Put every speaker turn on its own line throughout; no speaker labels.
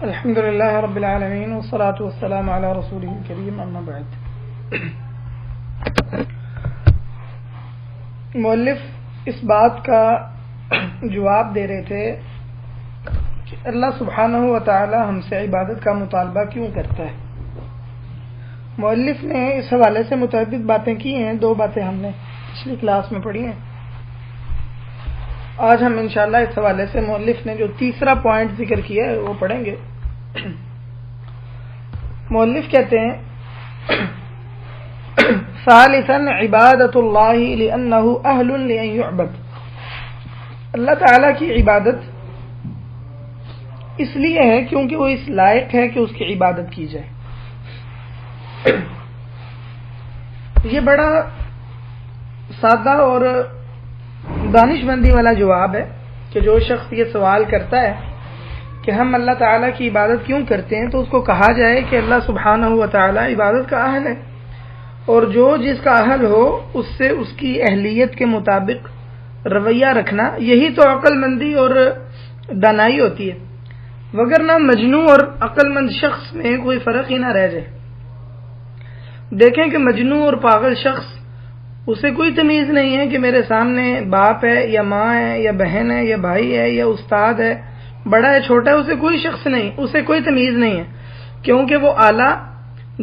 الحمد للہ رب العالمین والصلاة والسلام علی رسولہ الکریم اما بعد۔ مؤلف اس بات کا جواب دے رہے تھے کہ اللہ سبحانہ و تعالی ہم سے عبادت کا مطالبہ کیوں کرتا ہے۔ مؤلف نے اس حوالے سے متعدد باتیں کی ہیں، دو باتیں ہم نے پچھلی کلاس میں پڑھی ہیں۔ آج ہم انشاءاللہ اس حوالے سے مؤلف نے جو تیسرا پوائنٹ ذکر کیا ہے وہ پڑھیں گے۔ مؤلف کہتے ہیں ثالثا عبادت اللہ لأنہ اہل لأن یعبد، اللہ تعالیٰ کی عبادت اس لیے ہے کیونکہ وہ اس لائق ہے کہ اس کی عبادت کی جائے۔ یہ بڑا سادہ اور دانش مندی والا جواب ہے کہ جو شخص یہ سوال کرتا ہے کہ ہم اللہ تعالیٰ کی عبادت کیوں کرتے ہیں، تو اس کو کہا جائے کہ اللہ سبحانہ و تعالیٰ عبادت کا اہل ہے، اور جو جس کا اہل ہو اس سے اس کی اہلیت کے مطابق رویہ رکھنا، یہی تو عقل مندی اور دانائی ہوتی ہے، وگرنہ مجنون اور عقل مند شخص میں کوئی فرق ہی نہ رہ جائے۔ دیکھیں کہ مجنون اور پاگل شخص، اسے کوئی تمیز نہیں ہے کہ میرے سامنے باپ ہے یا ماں ہے یا بہن ہے یا بھائی ہے یا استاد ہے، بڑا ہے چھوٹا ہے، اسے کوئی شخص نہیں، اسے کوئی تمیز نہیں ہے، کیونکہ وہ آلہ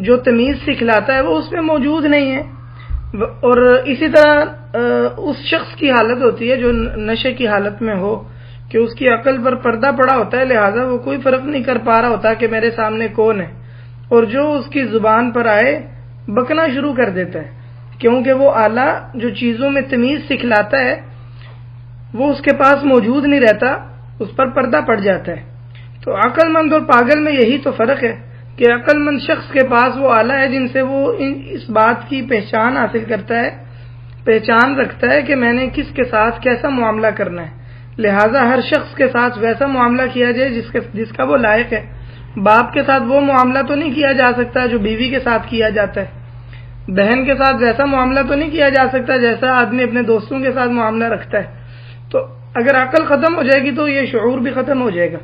جو تمیز سکھلاتا ہے وہ اس میں موجود نہیں ہے۔ اور اسی طرح اس شخص کی حالت ہوتی ہے جو نشے کی حالت میں ہو کہ اس کی عقل پر پردہ پڑا ہوتا ہے، لہٰذا وہ کوئی فرق نہیں کر پا رہا ہوتا کہ میرے سامنے کون ہے، اور جو اس کی زبان پر آئے بکنا شروع کر دیتا ہے، کیونکہ وہ آلہ جو چیزوں میں تمیز سکھلاتا ہے وہ اس کے پاس موجود نہیں رہتا، اس پر پردہ پڑ جاتا ہے۔ تو عقل مند اور پاگل میں یہی تو فرق ہے کہ عقل مند شخص کے پاس وہ آلہ ہے جن سے وہ اس بات کی پہچان حاصل کرتا ہے، پہچان رکھتا ہے کہ میں نے کس کے ساتھ کیسا معاملہ کرنا ہے، لہٰذا ہر شخص کے ساتھ ویسا معاملہ کیا جائے جس کا وہ لائق ہے۔ باپ کے ساتھ وہ معاملہ تو نہیں کیا جا سکتا جو بیوی کے ساتھ کیا جاتا ہے، بہن کے ساتھ ویسا معاملہ تو نہیں کیا جا سکتا جیسا آدمی اپنے دوستوں کے ساتھ معاملہ رکھتا ہے۔ تو اگر عقل ختم ہو جائے گی تو یہ شعور بھی ختم ہو جائے گا۔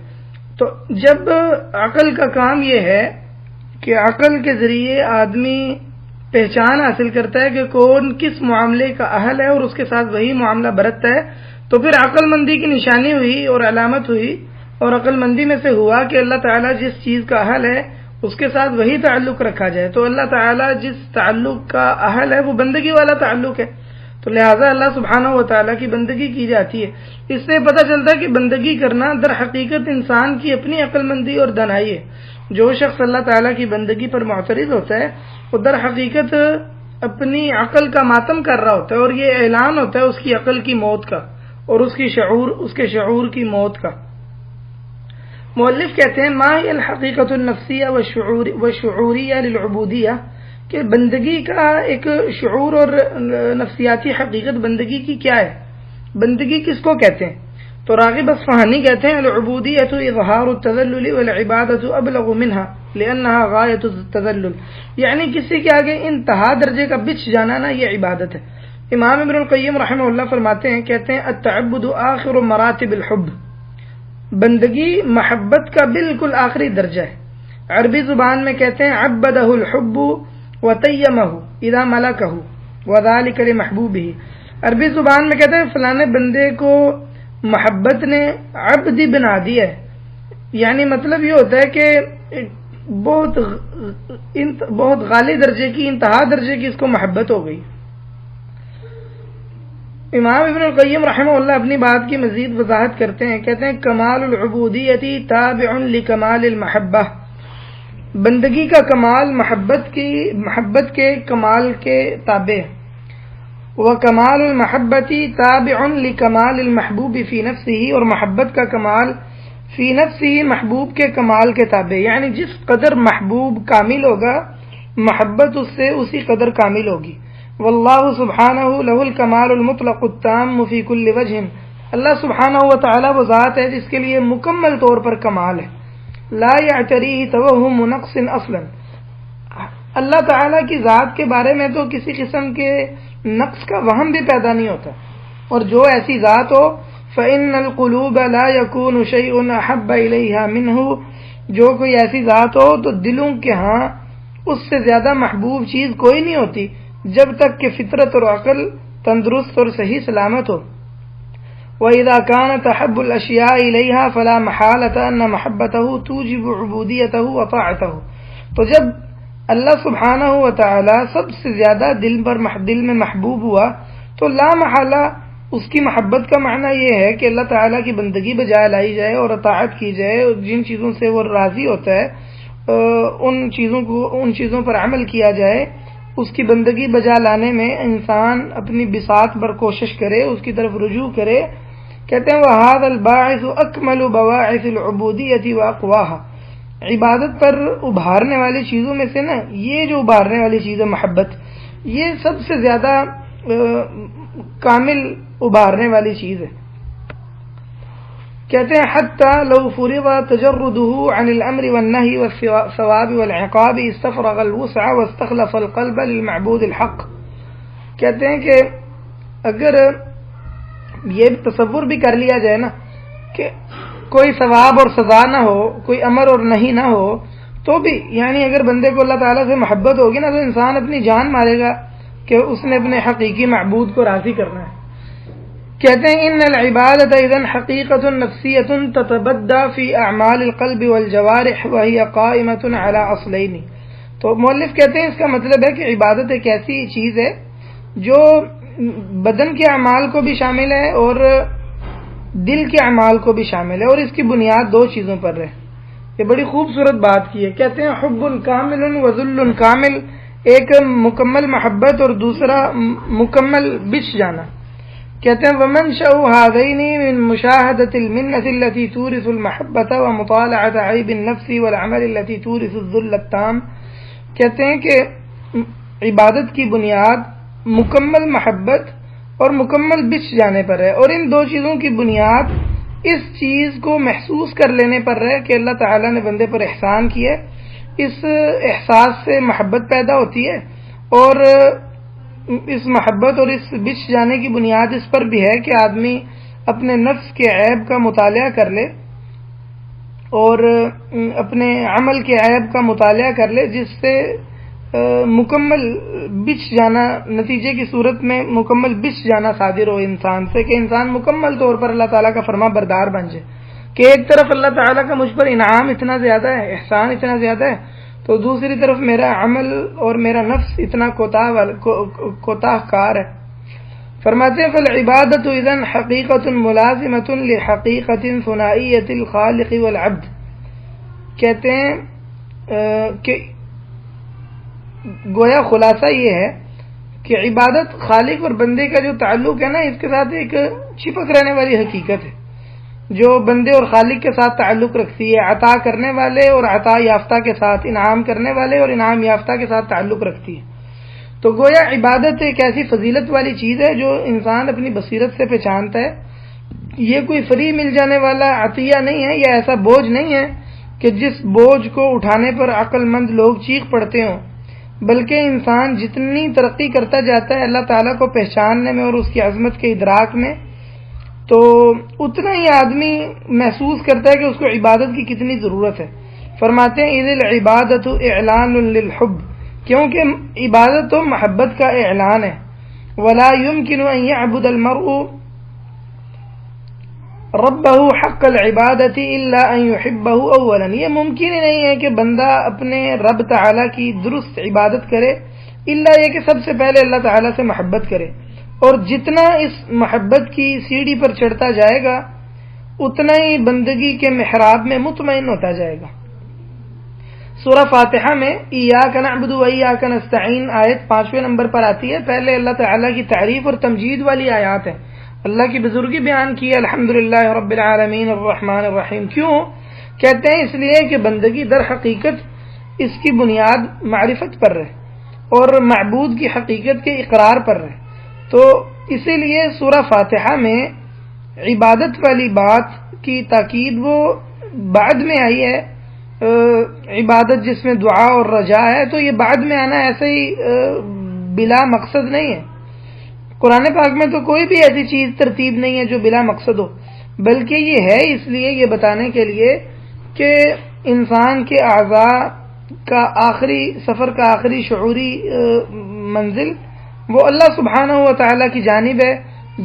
تو جب عقل کا کام یہ ہے کہ عقل کے ذریعے آدمی پہچان حاصل کرتا ہے کہ کون کس معاملے کا اہل ہے اور اس کے ساتھ وہی معاملہ برتتا ہے، تو پھر عقل مندی کی نشانی ہوئی اور علامت ہوئی، اور عقل مندی میں سے ہوا کہ اللہ تعالیٰ جس چیز کا اہل ہے اس کے ساتھ وہی تعلق رکھا جائے۔ تو اللہ تعالیٰ جس تعلق کا اہل ہے وہ بندگی والا تعلق ہے، تو لہٰذا اللہ سبحانہ و تعالیٰ کی بندگی کی جاتی ہے۔ اس سے پتہ چلتا ہے کہ بندگی کرنا در حقیقت انسان کی اپنی عقل مندی اور دانائی ہے۔ جو شخص اللہ تعالیٰ کی بندگی پر معترض ہوتا ہے وہ در حقیقت اپنی عقل کا ماتم کر رہا ہوتا ہے، اور یہ اعلان ہوتا ہے اس کی عقل کی موت کا اور اس کے شعور کی موت کا۔ مؤلف کہتے ہیں ما ہی الحقیقت النفسیہ والشعوریہ للعبودیہ، کہ بندگی کا ایک شعور اور نفسیاتی حقیقت بندگی کی کیا ہے، بندگی کس کو کہتے ہیں؟ تو راغب اصفہانی کہتے ہیں العبودیۃ اظہار التذلل والعبادۃ ابلغ منها لانها غایۃ التذلل، یعنی کسی کے آگے انتہا درجے کا بچ جانا نا، یہ عبادت ہے۔ امام ابن القیم رحمہ اللہ فرماتے ہیں، کہتے ہیں التعبد آخر مراتب الحب، بندگی محبت کا بالکل آخری درجہ ہے۔ عربی زبان میں کہتے ہیں عبدہ الحب وَتَيَّمَهُ اِذَا مَلَكَهُ وَذَلِكَ لِمَحْبُوبِهِ، عربی زبان میں کہتے ہیں فلانے بندے کو محبت نے عبدی بنا دیا ہے، یعنی مطلب یہ ہوتا ہے کہ بہت غالی درجے کی، انتہا درجے کی اس کو محبت ہو گئی۔ امام ابن القیم رحمہ اللہ اپنی بات کی مزید وضاحت کرتے ہیں، کہتے ہیں کمال العبودیت تابع لکمال المحبہ، بندگی کا کمال محبت کے کمال کے تابع ہے۔ وکمال المحبت تابع لکمال المحبوب فی نفسہ، اور محبت کا کمال فی نفسہ محبوب کے کمال کے تابع، یعنی جس قدر محبوب کامل ہوگا محبت اس سے اسی قدر کامل ہوگی۔ واللہ سبحانہ لہ الکمال المطلق التام فی کل وجہ، اللہ سبحانہ و تعالی وہ ذات ہے جس کے لیے مکمل طور پر کمال ہے۔ لا یعتریہ توہم نقص اصلا، اللہ تعالیٰ کی ذات کے بارے میں تو کسی قسم کے نقص کا وہم بھی پیدا نہیں ہوتا، اور جو ایسی ذات ہو فَإِنَّ الْقُلُوبَ لَا يَكُونُ شَيْءٌ أَحَبَّ إِلَيْهَا مِنْهُ جو کوئی ایسی ذات ہو تو دلوں کے ہاں اس سے زیادہ محبوب چیز کوئی نہیں ہوتی جب تک کہ فطرت اور عقل تندرست اور صحیح سلامت ہو. وَإِذَا كَانَتْ أَحَبُّ الْأَشْيَاءِ إِلَيْهَا فَلَا مَحَالَةَ أَنَّ مَحَبَّتَهُ تُوجِبُ عُبُودِيَّتَهُ وَطَاعَتَهُ. تو جب اللہ سبحانہ و تعالی سب سے زیادہ دل میں محبوب ہوا تو لا محالہ اس کی محبت کا معنی یہ ہے کہ اللہ تعالیٰ کی بندگی بجائے لائی جائے اور اطاعت کی جائے، اور جن چیزوں سے وہ راضی ہوتا ہے ان چیزوں پر عمل کیا جائے. اس کی بندگی بجا لانے میں انسان اپنی بساط پر کوشش کرے، اس کی طرف رجوع کرے. کہتے ہیں وَهَذَا الْبَاعِثُ أَكْمَلُ بَوَاعِثِ الْعُبُودِيَّةِ وَأَقْوَاهَا. عبادت پر ابھارنے والی چیزوں میں سے نا یہ جو ابھارنے والی چیز ہے محبت، یہ سب سے زیادہ کامل ابھارنے والی چیز ہے. کہتے ہیں حتی لو فرض تجرده عن الامر والنهي والثواب والعقاب استفرغ الوسع واستخلص القلب للمعبود الحق. کہتے ہیں کہ اگر یہ تصور بھی کر لیا جائے نا کہ کوئی ثواب اور سزا نہ ہو، کوئی امر اور نہیں نہ ہو، تو بھی یعنی اگر بندے کو اللہ تعالیٰ سے محبت ہوگی نا تو انسان اپنی جان مارے گا کہ اس نے اپنے حقیقی معبود کو راضی کرنا ہے. کہتے ہیں ان العبادت اذن حقیقت نفسیت تتبدى فی اعمال القلب والجوارح وهي قائمة على اصلین. تو مؤلف کہتے ہیں اس کا مطلب ہے کہ عبادت ایک ایسی چیز ہے جو بدن کے اعمال کو بھی شامل ہے اور دل کے اعمال کو بھی شامل ہے، اور اس کی بنیاد دو چیزوں پر ہے. یہ بڑی خوبصورت بات کی ہے. کہتے ہیں حب کامل و ذل کامل، ایک مکمل محبت اور دوسرا مکمل بچ جانا. کہتے ہیں ومنشأ هذين من مشاهدة المنة التي تورث المحبة ومطالعة عيب النفس والعمل التي تورث الذل التام. کہتے ہیں کہ عبادت کی بنیاد مکمل محبت اور مکمل بچ جانے پر ہے، اور ان دو چیزوں کی بنیاد اس چیز کو محسوس کر لینے پر ہے کہ اللہ تعالیٰ نے بندے پر احسان کیا. اس احساس سے محبت پیدا ہوتی ہے، اور اس محبت اور اس بچ جانے کی بنیاد اس پر بھی ہے کہ آدمی اپنے نفس کے عیب کا مطالعہ کر لے اور اپنے عمل کے عیب کا مطالعہ کر لے، جس سے مکمل بچ جانا، نتیجے کی صورت میں مکمل بچ جانا صادر ہو انسان سے، کہ انسان مکمل طور پر اللہ تعالیٰ کا فرما بردار بن جائے. کہ ایک طرف اللہ تعالیٰ کا مجھ پر انعام اتنا زیادہ ہے، احسان اتنا زیادہ ہے، تو دوسری طرف میرا عمل اور میرا نفس اتنا کوتاہ کار ہے. فرماتے ہیں فالعبادت اذن حقیقت ملازمۃ لحقیقت ثنائیۃ الخالق والعبد. کہتے ہیں کہ گویا خلاصہ یہ ہے کہ عبادت خالق اور بندے کا جو تعلق ہے نا، اس کے ساتھ ایک چھپک رہنے والی حقیقت ہے جو بندے اور خالق کے ساتھ تعلق رکھتی ہے، عطا کرنے والے اور عطا یافتہ کے ساتھ، انعام کرنے والے اور انعام یافتہ کے ساتھ تعلق رکھتی ہے. تو گویا عبادت ایک ایسی فضیلت والی چیز ہے جو انسان اپنی بصیرت سے پہچانتا ہے. یہ کوئی فری مل جانے والا عطیہ نہیں ہے، یا ایسا بوجھ نہیں ہے کہ جس بوجھ کو اٹھانے پر عقل مند لوگ چیخ پڑتے ہوں، بلکہ انسان جتنی ترقی کرتا جاتا ہے اللہ تعالیٰ کو پہچاننے میں اور اس کی عظمت کے ادراک میں، تو اتنا ہی آدمی محسوس کرتا ہے کہ اس کو عبادت کی کتنی ضرورت ہے. فرماتے ہیں اذ العبادۃ اعلان للحب، کیونکہ عبادت تو محبت کا اعلان ہے. ولا يمكن ان يعبد المرء ربہ حق العبادت الا ان يحبه اولا. یہ ممکن ہی نہیں ہے کہ بندہ اپنے رب تعالیٰ کی درست عبادت کرے الا یہ کہ سب سے پہلے اللہ تعالیٰ سے محبت کرے، اور جتنا اس محبت کی سیڑھی پر چڑھتا جائے گا اتنا ہی بندگی کے محراب میں مطمئن ہوتا جائے گا. سورہ فاتحہ میں ایاک نعبد و ایاک نستعین آیت 5ویں نمبر پر آتی ہے. پہلے اللہ تعالیٰ کی تعریف اور تمجید والی آیات ہیں، اللہ کی بزرگی بیان کی ہے، الحمدللہ رب العالمین الرحمن الرحیم. کیوں؟ کہتے ہیں اس لیے کہ بندگی در حقیقت اس کی بنیاد معرفت پر رہے اور معبود کی حقیقت کے اقرار پر رہے. تو اسی لیے سورہ فاتحہ میں عبادت والی بات کی تاکید وہ بعد میں آئی ہے. عبادت جس میں دعا اور رجا ہے، تو یہ بعد میں آنا ایسے ہی بلا مقصد نہیں ہے. قرآن پاک میں تو کوئی بھی ایسی چیز ترتیب نہیں ہے جو بلا مقصد ہو، بلکہ یہ ہے اس لیے یہ بتانے کے لیے کہ انسان کے اعضاء کا آخری سفر کا آخری شعوری منزل وہ اللہ سبحانہ و تعالیٰ کی جانب ہے.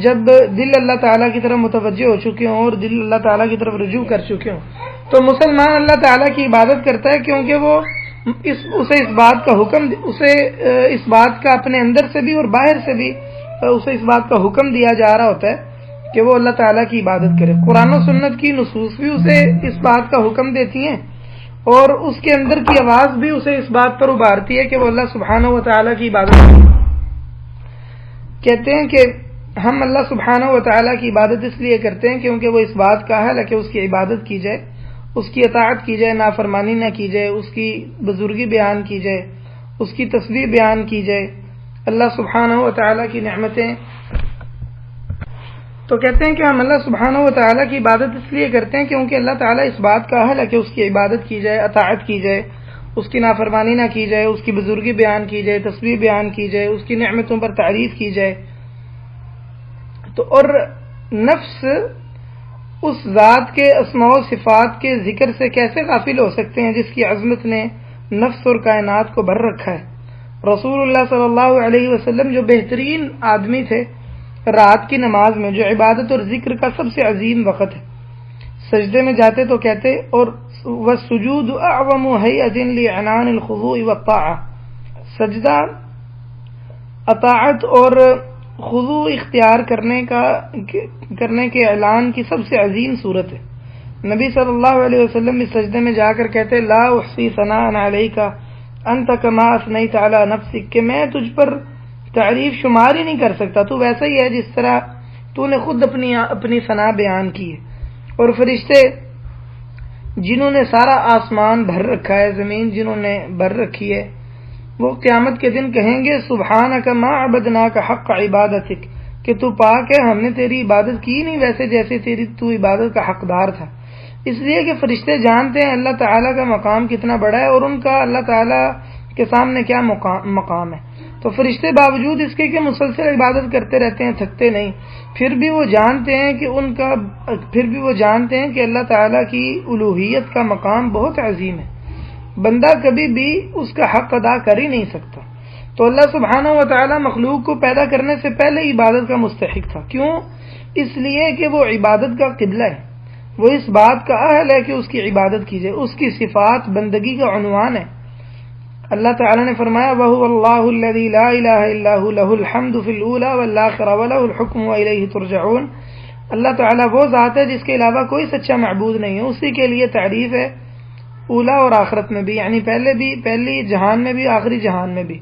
جب دل اللہ تعالیٰ کی طرف متوجہ ہو چکے ہوں اور دل اللہ تعالیٰ کی طرف رجوع کر چکے ہوں تو مسلمان اللہ تعالیٰ کی عبادت کرتا ہے، کیونکہ وہ اسے اس بات کا حکم، اسے اس بات کا اپنے اندر سے بھی اور باہر سے بھی اسے اس بات کا حکم دیا جا رہا ہوتا ہے کہ وہ اللہ تعالیٰ کی عبادت کرے. قرآن و سنت کی نصوص بھی اسے اس بات کا حکم دیتی ہیں اور اس کے اندر کی آواز بھی اسے اس بات پر ابھارتی ہے کہ وہ اللہ سبحانہ و تعالیٰ کی عبادت کرے. کہتے ہیں کہ ہم اللہ سبحانہ و تعالیٰ کی عبادت اس لیے کرتے ہیں کیونکہ وہ اس بات کا اہل ہے کہ اس کی عبادت کی جائے، اس کی اطاعت کی جائے، نافرمانی نہ کی جائے، اس کی بزرگی بیان کی جائے، اس کی تسبیح بیان کی جائے، اللہ سبحانہ و تعالیٰ کی نعمتیں. تو کہتے ہیں کہ ہم اللہ سبحانہ و تعالیٰ کی عبادت اس لیے کرتے ہیں کیونکہ اللہ تعالیٰ اس بات کا اہل ہے کہ اس کی عبادت کی جائے، اطاعت کی جائے، اس کی نافرمانی نہ کی جائے، اس کی بزرگی بیان کی جائے، تسبیح بیان کی جائے، اس کی نعمتوں پر تعریف کی جائے. تو اور نفس اس ذات کے اسماء و صفات کے ذکر سے کیسے غافل ہو سکتے ہیں جس کی عظمت نے نفس اور کائنات کو بھر رکھا ہے. رسول اللہ صلی اللہ علیہ وسلم جو بہترین آدمی تھے، رات کی نماز میں جو عبادت اور ذکر کا سب سے عظیم وقت ہے، سجدے میں جاتے تو کہتے اور وَالسُّجُودُ أَعْظَمُ هَيْئَةٍ لِعِنَانِ الْخُضُوعِ وَالطَّاعَةِ، سجدہ اطاعت اور خضوع اختیار کرنے کے اعلان کی سب سے عظیم صورت ہے. نبی صلی اللہ علیہ وسلم اس سجدے میں جا کر کہتے لا احصی ثناء علیک انت کما اثنیت علی نفسک، کہ میں تجھ پر تعریف شمار ہی نہیں کر سکتا، تو ویسا ہی ہے جس طرح تو نے خود اپنی ثنا بیان کی ہے. اور فرشتے جنہوں نے سارا آسمان بھر رکھا ہے، زمین جنہوں نے بھر رکھی ہے، وہ قیامت کے دن کہیں گے سبحانک ما عبدناک حق عبادتک، کہ تو پاک ہے، ہم نے تیری عبادت کی نہیں ویسے جیسے تو عبادت کا حقدار تھا. اس لیے کہ فرشتے جانتے ہیں اللہ تعالیٰ کا مقام کتنا بڑا ہے اور ان کا اللہ تعالیٰ کے سامنے کیا مقام ہے. تو فرشتے باوجود اس کے کہ مسلسل عبادت کرتے رہتے ہیں، تھکتے نہیں، پھر بھی وہ جانتے ہیں کہ اللہ تعالیٰ کی الوہیت کا مقام بہت عظیم ہے، بندہ کبھی بھی اس کا حق ادا کر ہی نہیں سکتا. تو اللہ سبحانہ و تعالیٰ مخلوق کو پیدا کرنے سے پہلے عبادت کا مستحق تھا. کیوں؟ اس لیے کہ وہ عبادت کا قبلہ ہے، وہ اس بات کا اہل ہے کہ اس کی عبادت کی جائے، اس کی صفات بندگی کا عنوان ہے. اللہ تعالیٰ نے فرمایا وَهُوَ اللَّهُ الَّذِي لَا إِلَٰهَ إِلَّا هُوَ لَهُ الْحَمْدُ فِي الْأُولَىٰ وَالْآخِرَةِ وَلَهُ الْحُكْمُ وَإِلَيْهِ تُرْجَعُونَ. اللہ تعالیٰ وہ ذات ہے جس کے علاوہ کوئی سچا معبود نہیں ہے، اسی کے لیے تعریف ہے اولا اور آخرت میں بھی، یعنی پہلی جہان میں بھی آخری جہان میں بھی.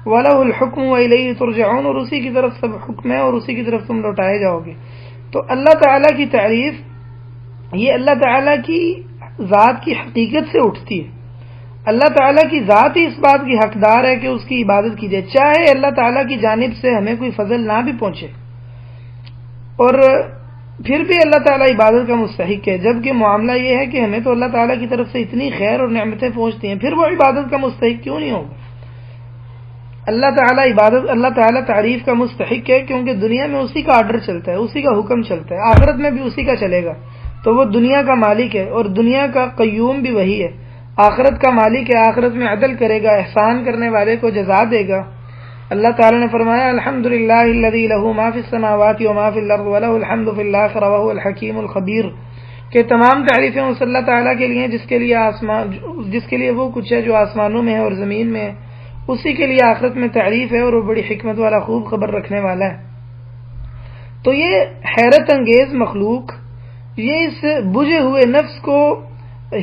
وَلَهُ الْحُكْمُ وَإِلَيْهِ تُرْجَعُونَ، اور اسی کی طرف سب حکم ہے اور اسی کی طرف تم لوٹائے جاؤ گے. تو اللہ تعالیٰ کی تعریف یہ اللہ تعالیٰ کی ذات کی حقیقت سے اٹھتی ہے. اللہ تعالیٰ کی ذات ہی اس بات کی حقدار ہے کہ اس کی عبادت کی جائے، چاہے اللہ تعالیٰ کی جانب سے ہمیں کوئی فضل نہ بھی پہنچے، اور پھر بھی اللہ تعالیٰ عبادت کا مستحق ہے. جبکہ معاملہ یہ ہے کہ ہمیں تو اللہ تعالیٰ کی طرف سے اتنی خیر اور نعمتیں پہنچتی ہیں، پھر وہ عبادت کا مستحق کیوں نہیں ہوگا؟ اللہ تعالیٰ تعریف کا مستحق ہے کیونکہ دنیا میں اسی کا آرڈر چلتا ہے، اسی کا حکم چلتا ہے، آخرت میں بھی اسی کا چلے گا. تو وہ دنیا کا مالک ہے اور دنیا کا قیوم بھی وہی ہے. آخرت کا مالک ہے، آخرت میں عدل کرے گا، احسان کرنے والے کو جزا دے گا. اللہ تعالیٰ نے فرمایا الحمدللہ الذی لہ ما فی السماوات وما فی الارض ولہ الحمد فی الآخرہ وہو الحکیم الخبیر، کہ تمام تعریفیں اس اللہ تعالیٰ کے لیے جس کے لیے وہ کچھ ہے جو آسمانوں میں ہے اور زمین میں ہے، اسی کے لیے آخرت میں تعریف ہے اور وہ بڑی حکمت والا خوب خبر رکھنے والا ہے. تو یہ حیرت انگیز مخلوق یہ اس بجھے ہوئے نفس کو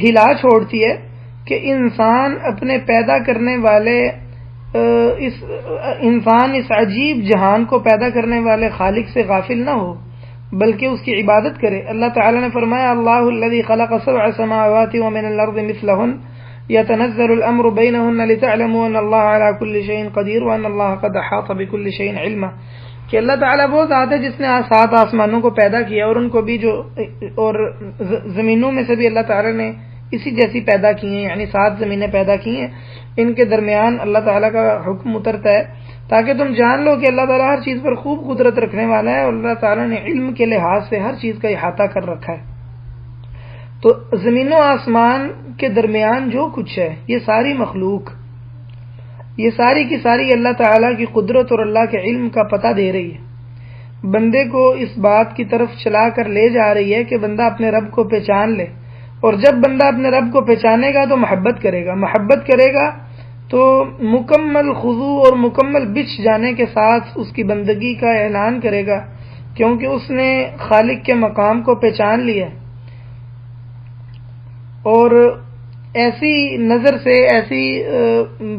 ہلا چھوڑتی ہے کہ انسان اپنے پیدا کرنے والے اس عجیب جہان کو پیدا کرنے والے خالق سے غافل نہ ہو بلکہ اس کی عبادت کرے. اللہ تعالیٰ نے فرمایا اللہ الذی خلق سبع سماوات ومن الارض مثلہن يتنزل الامر بینہن لتعلموا ان اللہ علی کل شیء قدیر وان اللہ قد احاط بکل شیء علما، کہ اللہ تعالیٰ وہ ذات ہے جس نے 7 آسمانوں کو پیدا کیا اور ان کو بھی اور زمینوں میں سے بھی اللہ تعالیٰ نے اسی جیسی پیدا کی ہیں، یعنی 7 زمینیں پیدا کی ہیں، ان کے درمیان اللہ تعالیٰ کا حکم اترتا ہے تاکہ تم جان لو کہ اللہ تعالیٰ ہر چیز پر خوب قدرت رکھنے والا ہے اور اللہ تعالیٰ نے علم کے لحاظ سے ہر چیز کا احاطہ کر رکھا ہے. تو زمین و آسمان کے درمیان جو کچھ ہے، یہ ساری مخلوق، یہ ساری کی ساری اللہ تعالیٰ کی قدرت اور اللہ کے علم کا پتہ دے رہی ہے، بندے کو اس بات کی طرف چلا کر لے جا رہی ہے کہ بندہ اپنے رب کو پہچان لے، اور جب بندہ اپنے رب کو پہچانے گا تو محبت کرے گا تو مکمل خضوع اور مکمل بچ جانے کے ساتھ اس کی بندگی کا اعلان کرے گا، کیونکہ اس نے خالق کے مقام کو پہچان لیا اور ایسی نظر سے، ایسی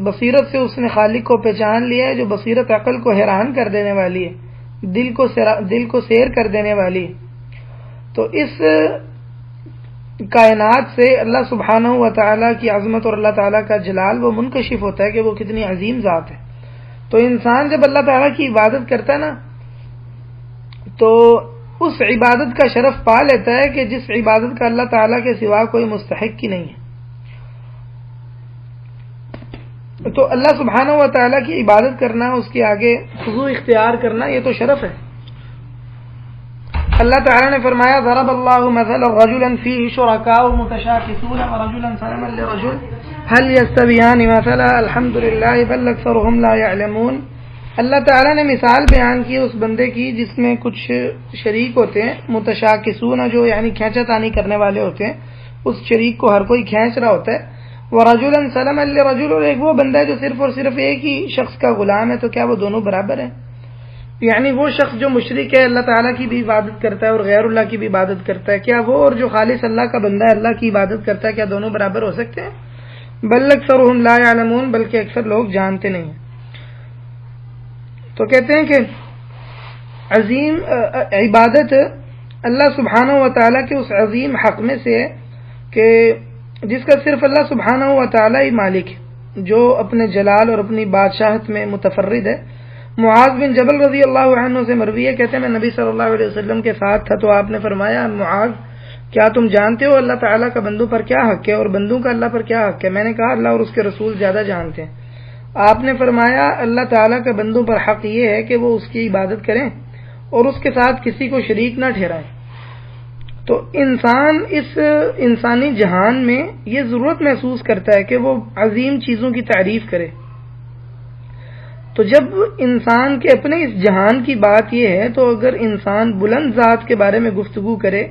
بصیرت سے اس نے خالق کو پہچان لیا ہے جو بصیرت عقل کو حیران کر دینے والی ہے، دل کو سیر کر دینے والی ہے۔ تو اس کائنات سے اللہ سبحانہ و تعالیٰ کی عظمت اور اللہ تعالیٰ کا جلال وہ منکشف ہوتا ہے کہ وہ کتنی عظیم ذات ہے۔ تو انسان جب اللہ تعالیٰ کی عبادت کرتا ہے نا، تو اس عبادت کا شرف پا لیتا ہے کہ جس عبادت کا اللہ تعالیٰ کے سوا کوئی مستحق ہی نہیں ہے۔ تو اللہ سبحانہ و تعالیٰ کی عبادت کرنا، اس کے آگے خضوع اختیار کرنا، یہ تو شرف ہے۔ اللہ تعالیٰ نے فرمایا ضرب اللہ مثلا رجلا فیہ شرکاء متشاکسون ورجلا سلما لرجل هل یستویان مثلا الحمد للہ بل اکثرهم لا یعلمون۔ اللہ تعالیٰ نے مثال بیان کی اس بندے کی جس میں کچھ شریک ہوتے ہیں، متشاکسون جو یعنی کھینچا تانی کرنے والے ہوتے ہیں، اس شریک کو ہر کوئی کھینچ رہا ہوتا ہے، ورجلا سلما لرجل، اور ایک وہ بندہ ہے جو صرف اور صرف ایک ہی شخص کا غلام ہے، تو کیا وہ دونوں برابر ہیں؟ یعنی وہ شخص جو مشرک ہے، اللہ تعالیٰ کی بھی عبادت کرتا ہے اور غیر اللہ کی بھی عبادت کرتا ہے، کیا وہ اور جو خالص اللہ کا بندہ ہے، اللہ کی عبادت کرتا ہے، کیا دونوں برابر ہو سکتے ہیں؟ بل اکثرهم لا یعلمون، بلکہ اکثر لوگ جانتے نہیں ہیں۔ تو کہتے ہیں کہ عظیم عبادت اللہ سبحانہ و تعالیٰ کے اس عظیم حق میں سے ہے کہ جس کا صرف اللہ سبحانہ و تعالیٰ ہی مالک ہے، جو اپنے جلال اور اپنی بادشاہت میں متفرد ہے۔ معاذ بن جبل رضی اللہ عنہ سے مروی ہے، کہتے ہیں میں نبی صلی اللہ علیہ وسلم کے ساتھ تھا تو آپ نے فرمایا معاذ کیا تم جانتے ہو اللہ تعالیٰ کا بندوں پر کیا حق ہے اور بندوں کا اللہ پر کیا حق ہے؟ میں نے کہا اللہ اور اس کے رسول زیادہ جانتے ہیں۔ آپ نے فرمایا اللہ تعالیٰ کا بندوں پر حق یہ ہے کہ وہ اس کی عبادت کریں اور اس کے ساتھ کسی کو شریک نہ ٹھہرائیں۔ تو انسان اس انسانی جہان میں یہ ضرورت محسوس کرتا ہے کہ وہ عظیم چیزوں کی تعریف کرے۔ تو جب انسان کے اپنے اس جہان کی بات یہ ہے تو اگر انسان بلند ذات کے بارے میں گفتگو کرے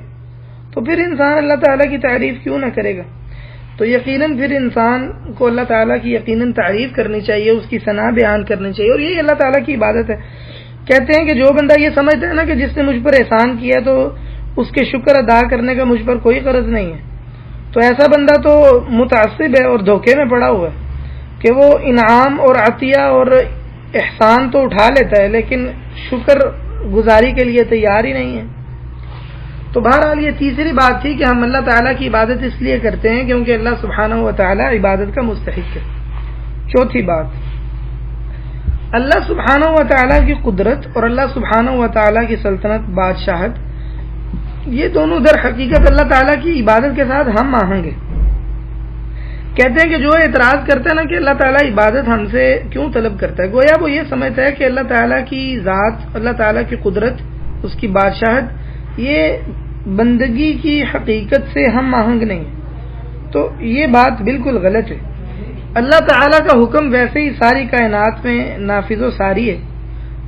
تو پھر انسان اللہ تعالیٰ کی تعریف کیوں نہ کرے گا؟ تو یقیناً پھر انسان کو اللہ تعالیٰ کی یقیناً تعریف کرنی چاہیے، اس کی ثنا بیان کرنی چاہیے، اور یہی اللہ تعالیٰ کی عبادت ہے۔ کہتے ہیں کہ جو بندہ یہ سمجھتا ہے نا کہ جس نے مجھ پر احسان کیا تو اس کے شکر ادا کرنے کا مجھ پر کوئی غرض نہیں ہے، تو ایسا بندہ تو متعصب ہے اور دھوکے میں پڑا ہوا ہے کہ وہ انعام اور عطیہ اور احسان تو اٹھا لیتا ہے لیکن شکر گزاری کے لیے تیار ہی نہیں ہے۔ تو بہرحال یہ تیسری بات تھی کہ ہم اللہ تعالیٰ کی عبادت اس لیے کرتے ہیں کیونکہ اللہ سبحانہ و تعالیٰ عبادت کا مستحق ہے۔ چوتھی بات، اللہ سبحانہ و تعالیٰ کی قدرت اور اللہ سبحانہ و تعالیٰ کی سلطنت، بادشاہت، یہ دونوں در حقیقت اللہ تعالیٰ کی عبادت کے ساتھ ہم آہنگ ہیں۔ کہتے ہیں کہ جو اعتراض کرتا ہے نا کہ اللہ تعالیٰ عبادت ہم سے کیوں طلب کرتا ہے، گویا وہ یہ سمجھتا ہے کہ اللہ تعالیٰ کی ذات، اللہ تعالیٰ کی قدرت، اس کی بادشاہت یہ بندگی کی حقیقت سے ہم آہنگ نہیں ہے۔ تو یہ بات بالکل غلط ہے۔ اللہ تعالیٰ کا حکم ویسے ہی ساری کائنات میں نافذ و ساری ہے،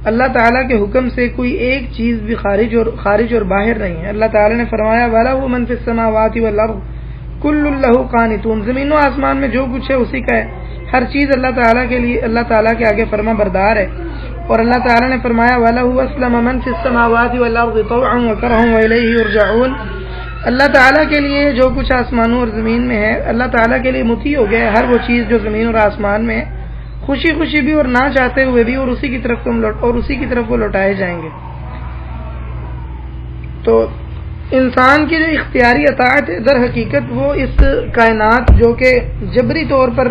اللہ تعالیٰ کے حکم سے کوئی ایک چیز بھی خارج اور باہر نہیں ہے۔ اللہ تعالیٰ نے فرمایا وَلَهُ مَن فِي السَّمَاوَاتِ وَالْأَرْضِ كُلٌّ لَهُ قَانِتُونَ، زمین و آسمان میں جو کچھ ہے اسی کا ہے، ہر چیز اللہ تعالیٰ کے لیے، اللہ تعالیٰ کے آگے فرما بردار ہے۔ اور اللہ تعالیٰ نے فرمایا وَلَهُ أَسْلَمَ مَن فِي السَّمَاوَاتِ وَالْأَرْضِ طَوْعًا وَكَرْهًا وَإِلَيْهِ يُرْجَعُونَ، اللہ تعالیٰ کے لیے جو کچھ آسمانوں اور زمین میں ہے اللہ تعالیٰ کے لیے مطیع ہو گیا ہے، ہر وہ چیز جو زمین اور آسمان میں ہے، خوشی خوشی بھی اور نہ چاہتے ہوئے بھی، اور اسی کی طرف وہ لوٹائے جائیں گے۔ تو انسان کی جو اختیاری اطاعت ہے در حقیقت وہ اس کائنات جو کہ جبری طور پر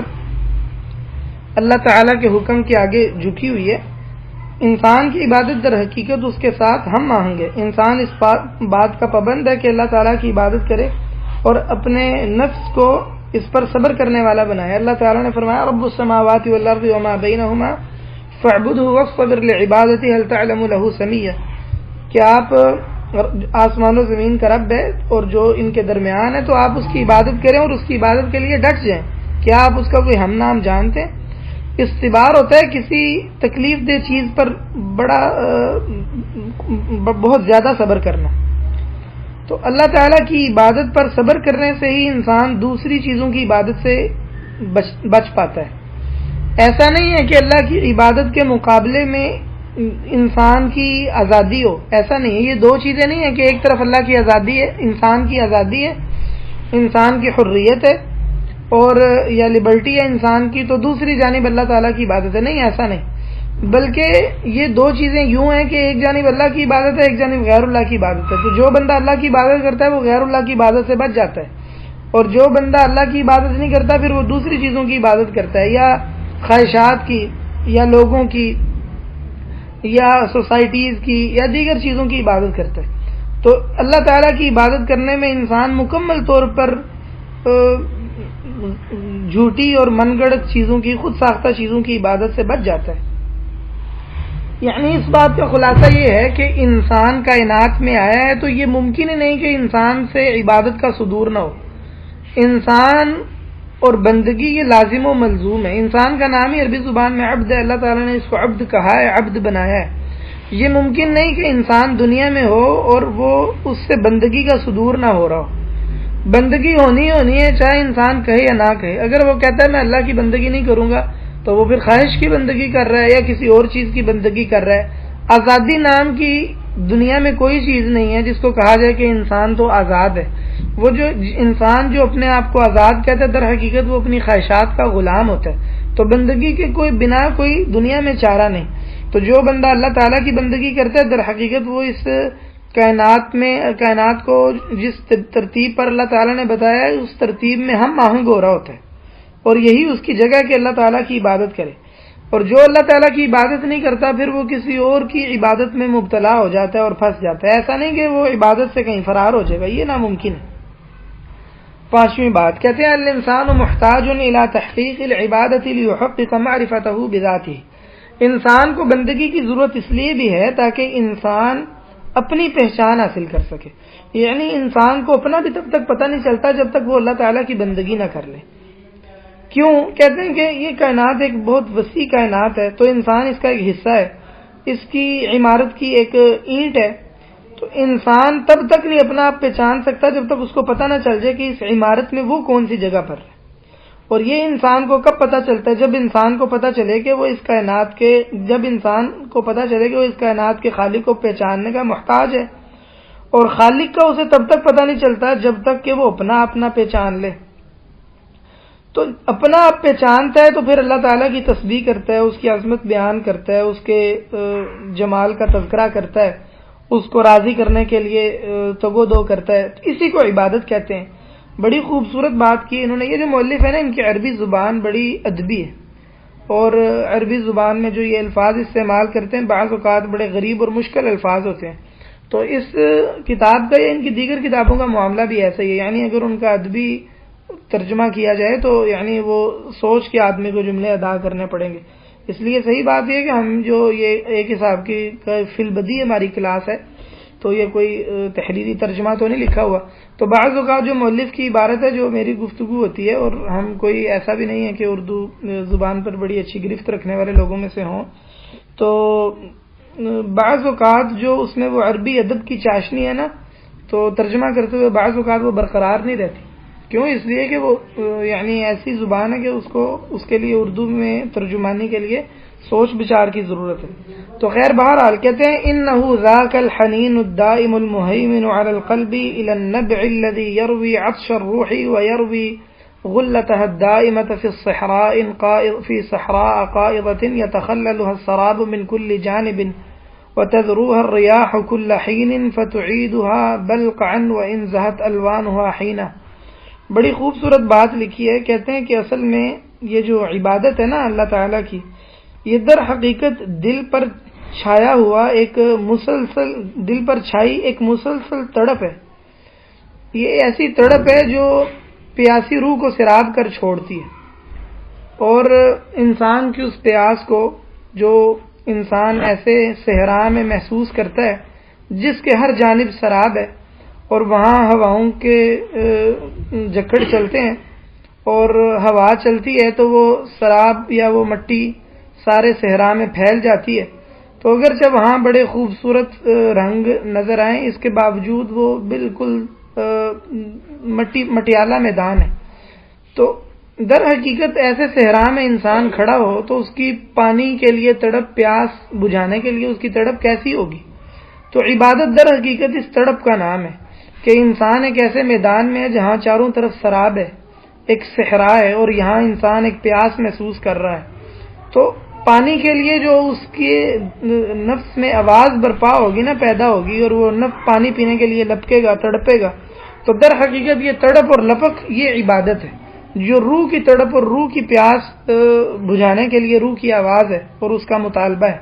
اللہ تعالیٰ کے حکم کے آگے جھکی ہوئی ہے، انسان کی عبادت در حقیقت اس کے ساتھ ہم آہنگ ہے۔ انسان اس بات کا پابند ہے کہ اللہ تعالیٰ کی عبادت کرے اور اپنے نفس کو اس پر صبر کرنے والا بنائے۔ اللہ تعالیٰ نے فرمایا رب السماوات والارض وما بینہما فاعبدہ واصطبر لعبادتہ هل تعلم له سمیہ، کہ آپ آسمان و زمین کا رب ہے اور جو ان کے درمیان ہے، تو آپ اس کی عبادت کریں اور اس کی عبادت کے لیے ڈٹ جائیں. کیا آپ اس کا کوئی ہم نام جانتے ہیں؟ استبار ہوتا ہے کسی تکلیف دہ چیز پر بہت زیادہ صبر کرنا. تو اللہ تعالیٰ کی عبادت پر صبر کرنے سے ہی انسان دوسری چیزوں کی عبادت سے بچ پاتا ہے. ایسا نہیں ہے کہ اللہ کی عبادت کے مقابلے میں انسان کی آزادی ہو، ایسا نہیں ہے. یہ دو چیزیں نہیں ہیں کہ ایک طرف اللہ کی آزادی ہے، انسان کی آزادی ہے، انسان کی حریت ہے اور یا لبرٹی ہے انسان کی، تو دوسری جانب اللہ تعالیٰ کی عبادت ہے. نہیں، ایسا نہیں، بلکہ یہ دو چیزیں یوں ہیں کہ ایک جانب اللہ کی عبادت ہے، ایک جانب غیر اللہ کی عبادت ہے. تو جو بندہ اللہ کی عبادت کرتا ہے وہ غیر اللہ کی عبادت سے بچ جاتا ہے، اور جو بندہ اللہ کی عبادت نہیں کرتا پھر وہ دوسری چیزوں کی عبادت کرتا ہے، یا خواہشات کی، یا لوگوں کی، یا سوسائٹیز کی، یا دیگر چیزوں کی عبادت کرتا ہے. تو اللہ تعالیٰ کی عبادت کرنے میں انسان مکمل طور پر جھوٹی اور من گڑت چیزوں کی، خود ساختہ چیزوں کی عبادت سے بچ جاتا ہے. یعنی اس بات کا خلاصہ یہ ہے کہ انسان کائنات میں آیا ہے تو یہ ممکن ہی نہیں کہ انسان سے عبادت کا صدور نہ ہو. انسان اور بندگی یہ لازم و ملزوم ہے. انسان کا نام ہی عربی زبان میں عبد ہے، اللہ تعالیٰ نے اس کو عبد کہا ہے، عبد بنایا ہے. یہ ممکن نہیں کہ انسان دنیا میں ہو اور وہ اس سے بندگی کا صدور نہ ہو رہا ہو. بندگی ہونی ہے چاہے انسان کہے یا نہ کہے. اگر وہ کہتا ہے میں اللہ کی بندگی نہیں کروں گا تو وہ پھر خواہش کی بندگی کر رہا ہے یا کسی اور چیز کی بندگی کر رہا ہے. آزادی نام کی دنیا میں کوئی چیز نہیں ہے جس کو کہا جائے کہ انسان تو آزاد ہے. وہ جو انسان جو اپنے آپ کو آزاد کہتا ہے در حقیقت وہ اپنی خواہشات کا غلام ہوتا ہے. تو بندگی کے کوئی بنا کوئی دنیا میں چارہ نہیں. تو جو بندہ اللہ تعالیٰ کی بندگی کرتا ہے در حقیقت وہ اس کائنات کو جس ترتیب پر اللہ تعالیٰ نے بتایا ہے اس ترتیب میں ہم آہنگ ہو رہا ہوتا ہے، اور یہی اس کی جگہ کہ اللہ تعالیٰ کی عبادت کرے. اور جو اللہ تعالیٰ کی عبادت نہیں کرتا پھر وہ کسی اور کی عبادت میں مبتلا ہو جاتا ہے اور پھنس جاتا ہے. ایسا نہیں کہ وہ عبادت سے کہیں فرار ہو جائے گا، یہ ناممکن ہے. پانچویں بات کہتے ہیں الانسان محتاج الی تحقیق العبادۃ لیحقق معرفتہ بذاتہ. انسان کو بندگی کی ضرورت اس لیے بھی ہے تاکہ انسان اپنی پہچان حاصل کر سکے. یعنی انسان کو اپنا بھی تب تک پتہ نہیں چلتا جب تک وہ اللہ تعالیٰ کی بندگی نہ کر لے. کیوں؟ کہتے ہیں کہ یہ کائنات ایک بہت وسیع کائنات ہے، تو انسان اس کا ایک حصہ ہے، اس کی عمارت کی ایک اینٹ ہے. تو انسان تب تک نہیں اپنا آپ پہچان سکتا جب تک اس کو پتہ نہ چل جائے کہ اس عمارت میں وہ کون سی جگہ پر ہے. اور یہ انسان کو کب پتہ چلتا ہے؟ جب انسان کو پتہ چلے کہ وہ اس کائنات کے خالق کو پہچاننے کا محتاج ہے. اور خالق کا اسے تب تک پتہ نہیں چلتا جب تک کہ وہ اپنا پہچان لے. تو اپنا آپ پہچانتا ہے تو پھر اللہ تعالیٰ کی تسبیح کرتا ہے، اس کی عظمت بیان کرتا ہے، اس کے جمال کا تذکرہ کرتا ہے، اس کو راضی کرنے کے لیے تگو دو کرتا ہے. اسی کو عبادت کہتے ہیں. بڑی خوبصورت بات کی انہوں نے. یہ جو مؤلف ہے نا ان کی عربی زبان بڑی ادبی ہے، اور عربی زبان میں جو یہ الفاظ استعمال کرتے ہیں بعض اوقات بڑے غریب اور مشکل الفاظ ہوتے ہیں. تو اس کتاب کا یا ان کی دیگر کتابوں کا معاملہ بھی ایسا ہی ہے. یعنی اگر ان کا ادبی ترجمہ کیا جائے تو یعنی وہ سوچ کے آدمی کو جملے ادا کرنے پڑیں گے. اس لیے صحیح بات یہ کہ ہم جو یہ ایک حساب کی فی البدی ہماری کلاس ہے تو یہ کوئی تحریری ترجمہ تو نہیں لکھا ہوا. تو بعض اوقات جو مؤلف کی عبارت ہے جو میری گفتگو ہوتی ہے، اور ہم کوئی ایسا بھی نہیں ہے کہ اردو زبان پر بڑی اچھی گرفت رکھنے والے لوگوں میں سے ہوں، تو بعض اوقات جو اس میں وہ عربی ادب کی چاشنی ہے نا، تو ترجمہ کرتے ہوئے بعض اوقات وہ برقرار نہیں رہتی. کیوں؟ اس لیے کہ وہ یعنی ایسی زبان ہے کہ اس کے لیے اردو میں ترجمانی کے لیے سوچ بچار کی ضرورت ہے. تو خیر بہرحال کہتے ہیں انه ذاك الحنين الدائم المهيمن على القلب الى النبع الذي يروي عطش الروح ويروي غلتها الدائمة في صحراء قائضة يتخللها السراب من كل جانب وتذروها الرياح كل حين فتعيدها بلقعا وإن زهت ألوانها حينه. بڑی خوبصورت بات لکھی ہے. کہتے ہیں کہ اصل میں یہ جو عبادت ہے نا اللہ تعالیٰ کی، یہ در حقیقت دل پر چھایا ہوا ایک مسلسل تڑپ ہے. یہ ایسی تڑپ ہے جو پیاسی روح کو سیراب کر چھوڑتی ہے، اور انسان کی اس پیاس کو جو انسان ایسے صحرا میں محسوس کرتا ہے جس کے ہر جانب سراب ہے اور وہاں ہواؤں کے جکڑ چلتے ہیں اور ہوا چلتی ہے تو وہ سراب یا وہ مٹی سارے صحرا میں پھیل جاتی ہے، تو اگرچہ وہاں بڑے خوبصورت رنگ نظر آئیں، اس کے باوجود وہ بالکل مٹیالہ میدان ہے۔ تو در حقیقت ایسے صحرا میں انسان کھڑا ہو تو اس کی پانی کے لیے تڑپ، پیاس بجھانے کے لیے اس کی تڑپ کیسی ہوگی؟ تو عبادت در حقیقت اس تڑپ کا نام ہے کہ انسان ایک ایسے میدان میں ہے جہاں چاروں طرف سراب ہے، ایک صحرا ہے، اور یہاں انسان ایک پیاس محسوس کر رہا ہے، تو پانی کے لیے جو اس کے نفس میں آواز برپا ہوگی نا، پیدا ہوگی، اور وہ نفس پانی پینے کے لیے لپکے گا، تڑپے گا، تو در حقیقت یہ تڑپ اور لپک یہ عبادت ہے، جو روح کی تڑپ اور روح کی پیاس بجھانے کے لیے روح کی آواز ہے اور اس کا مطالبہ ہے۔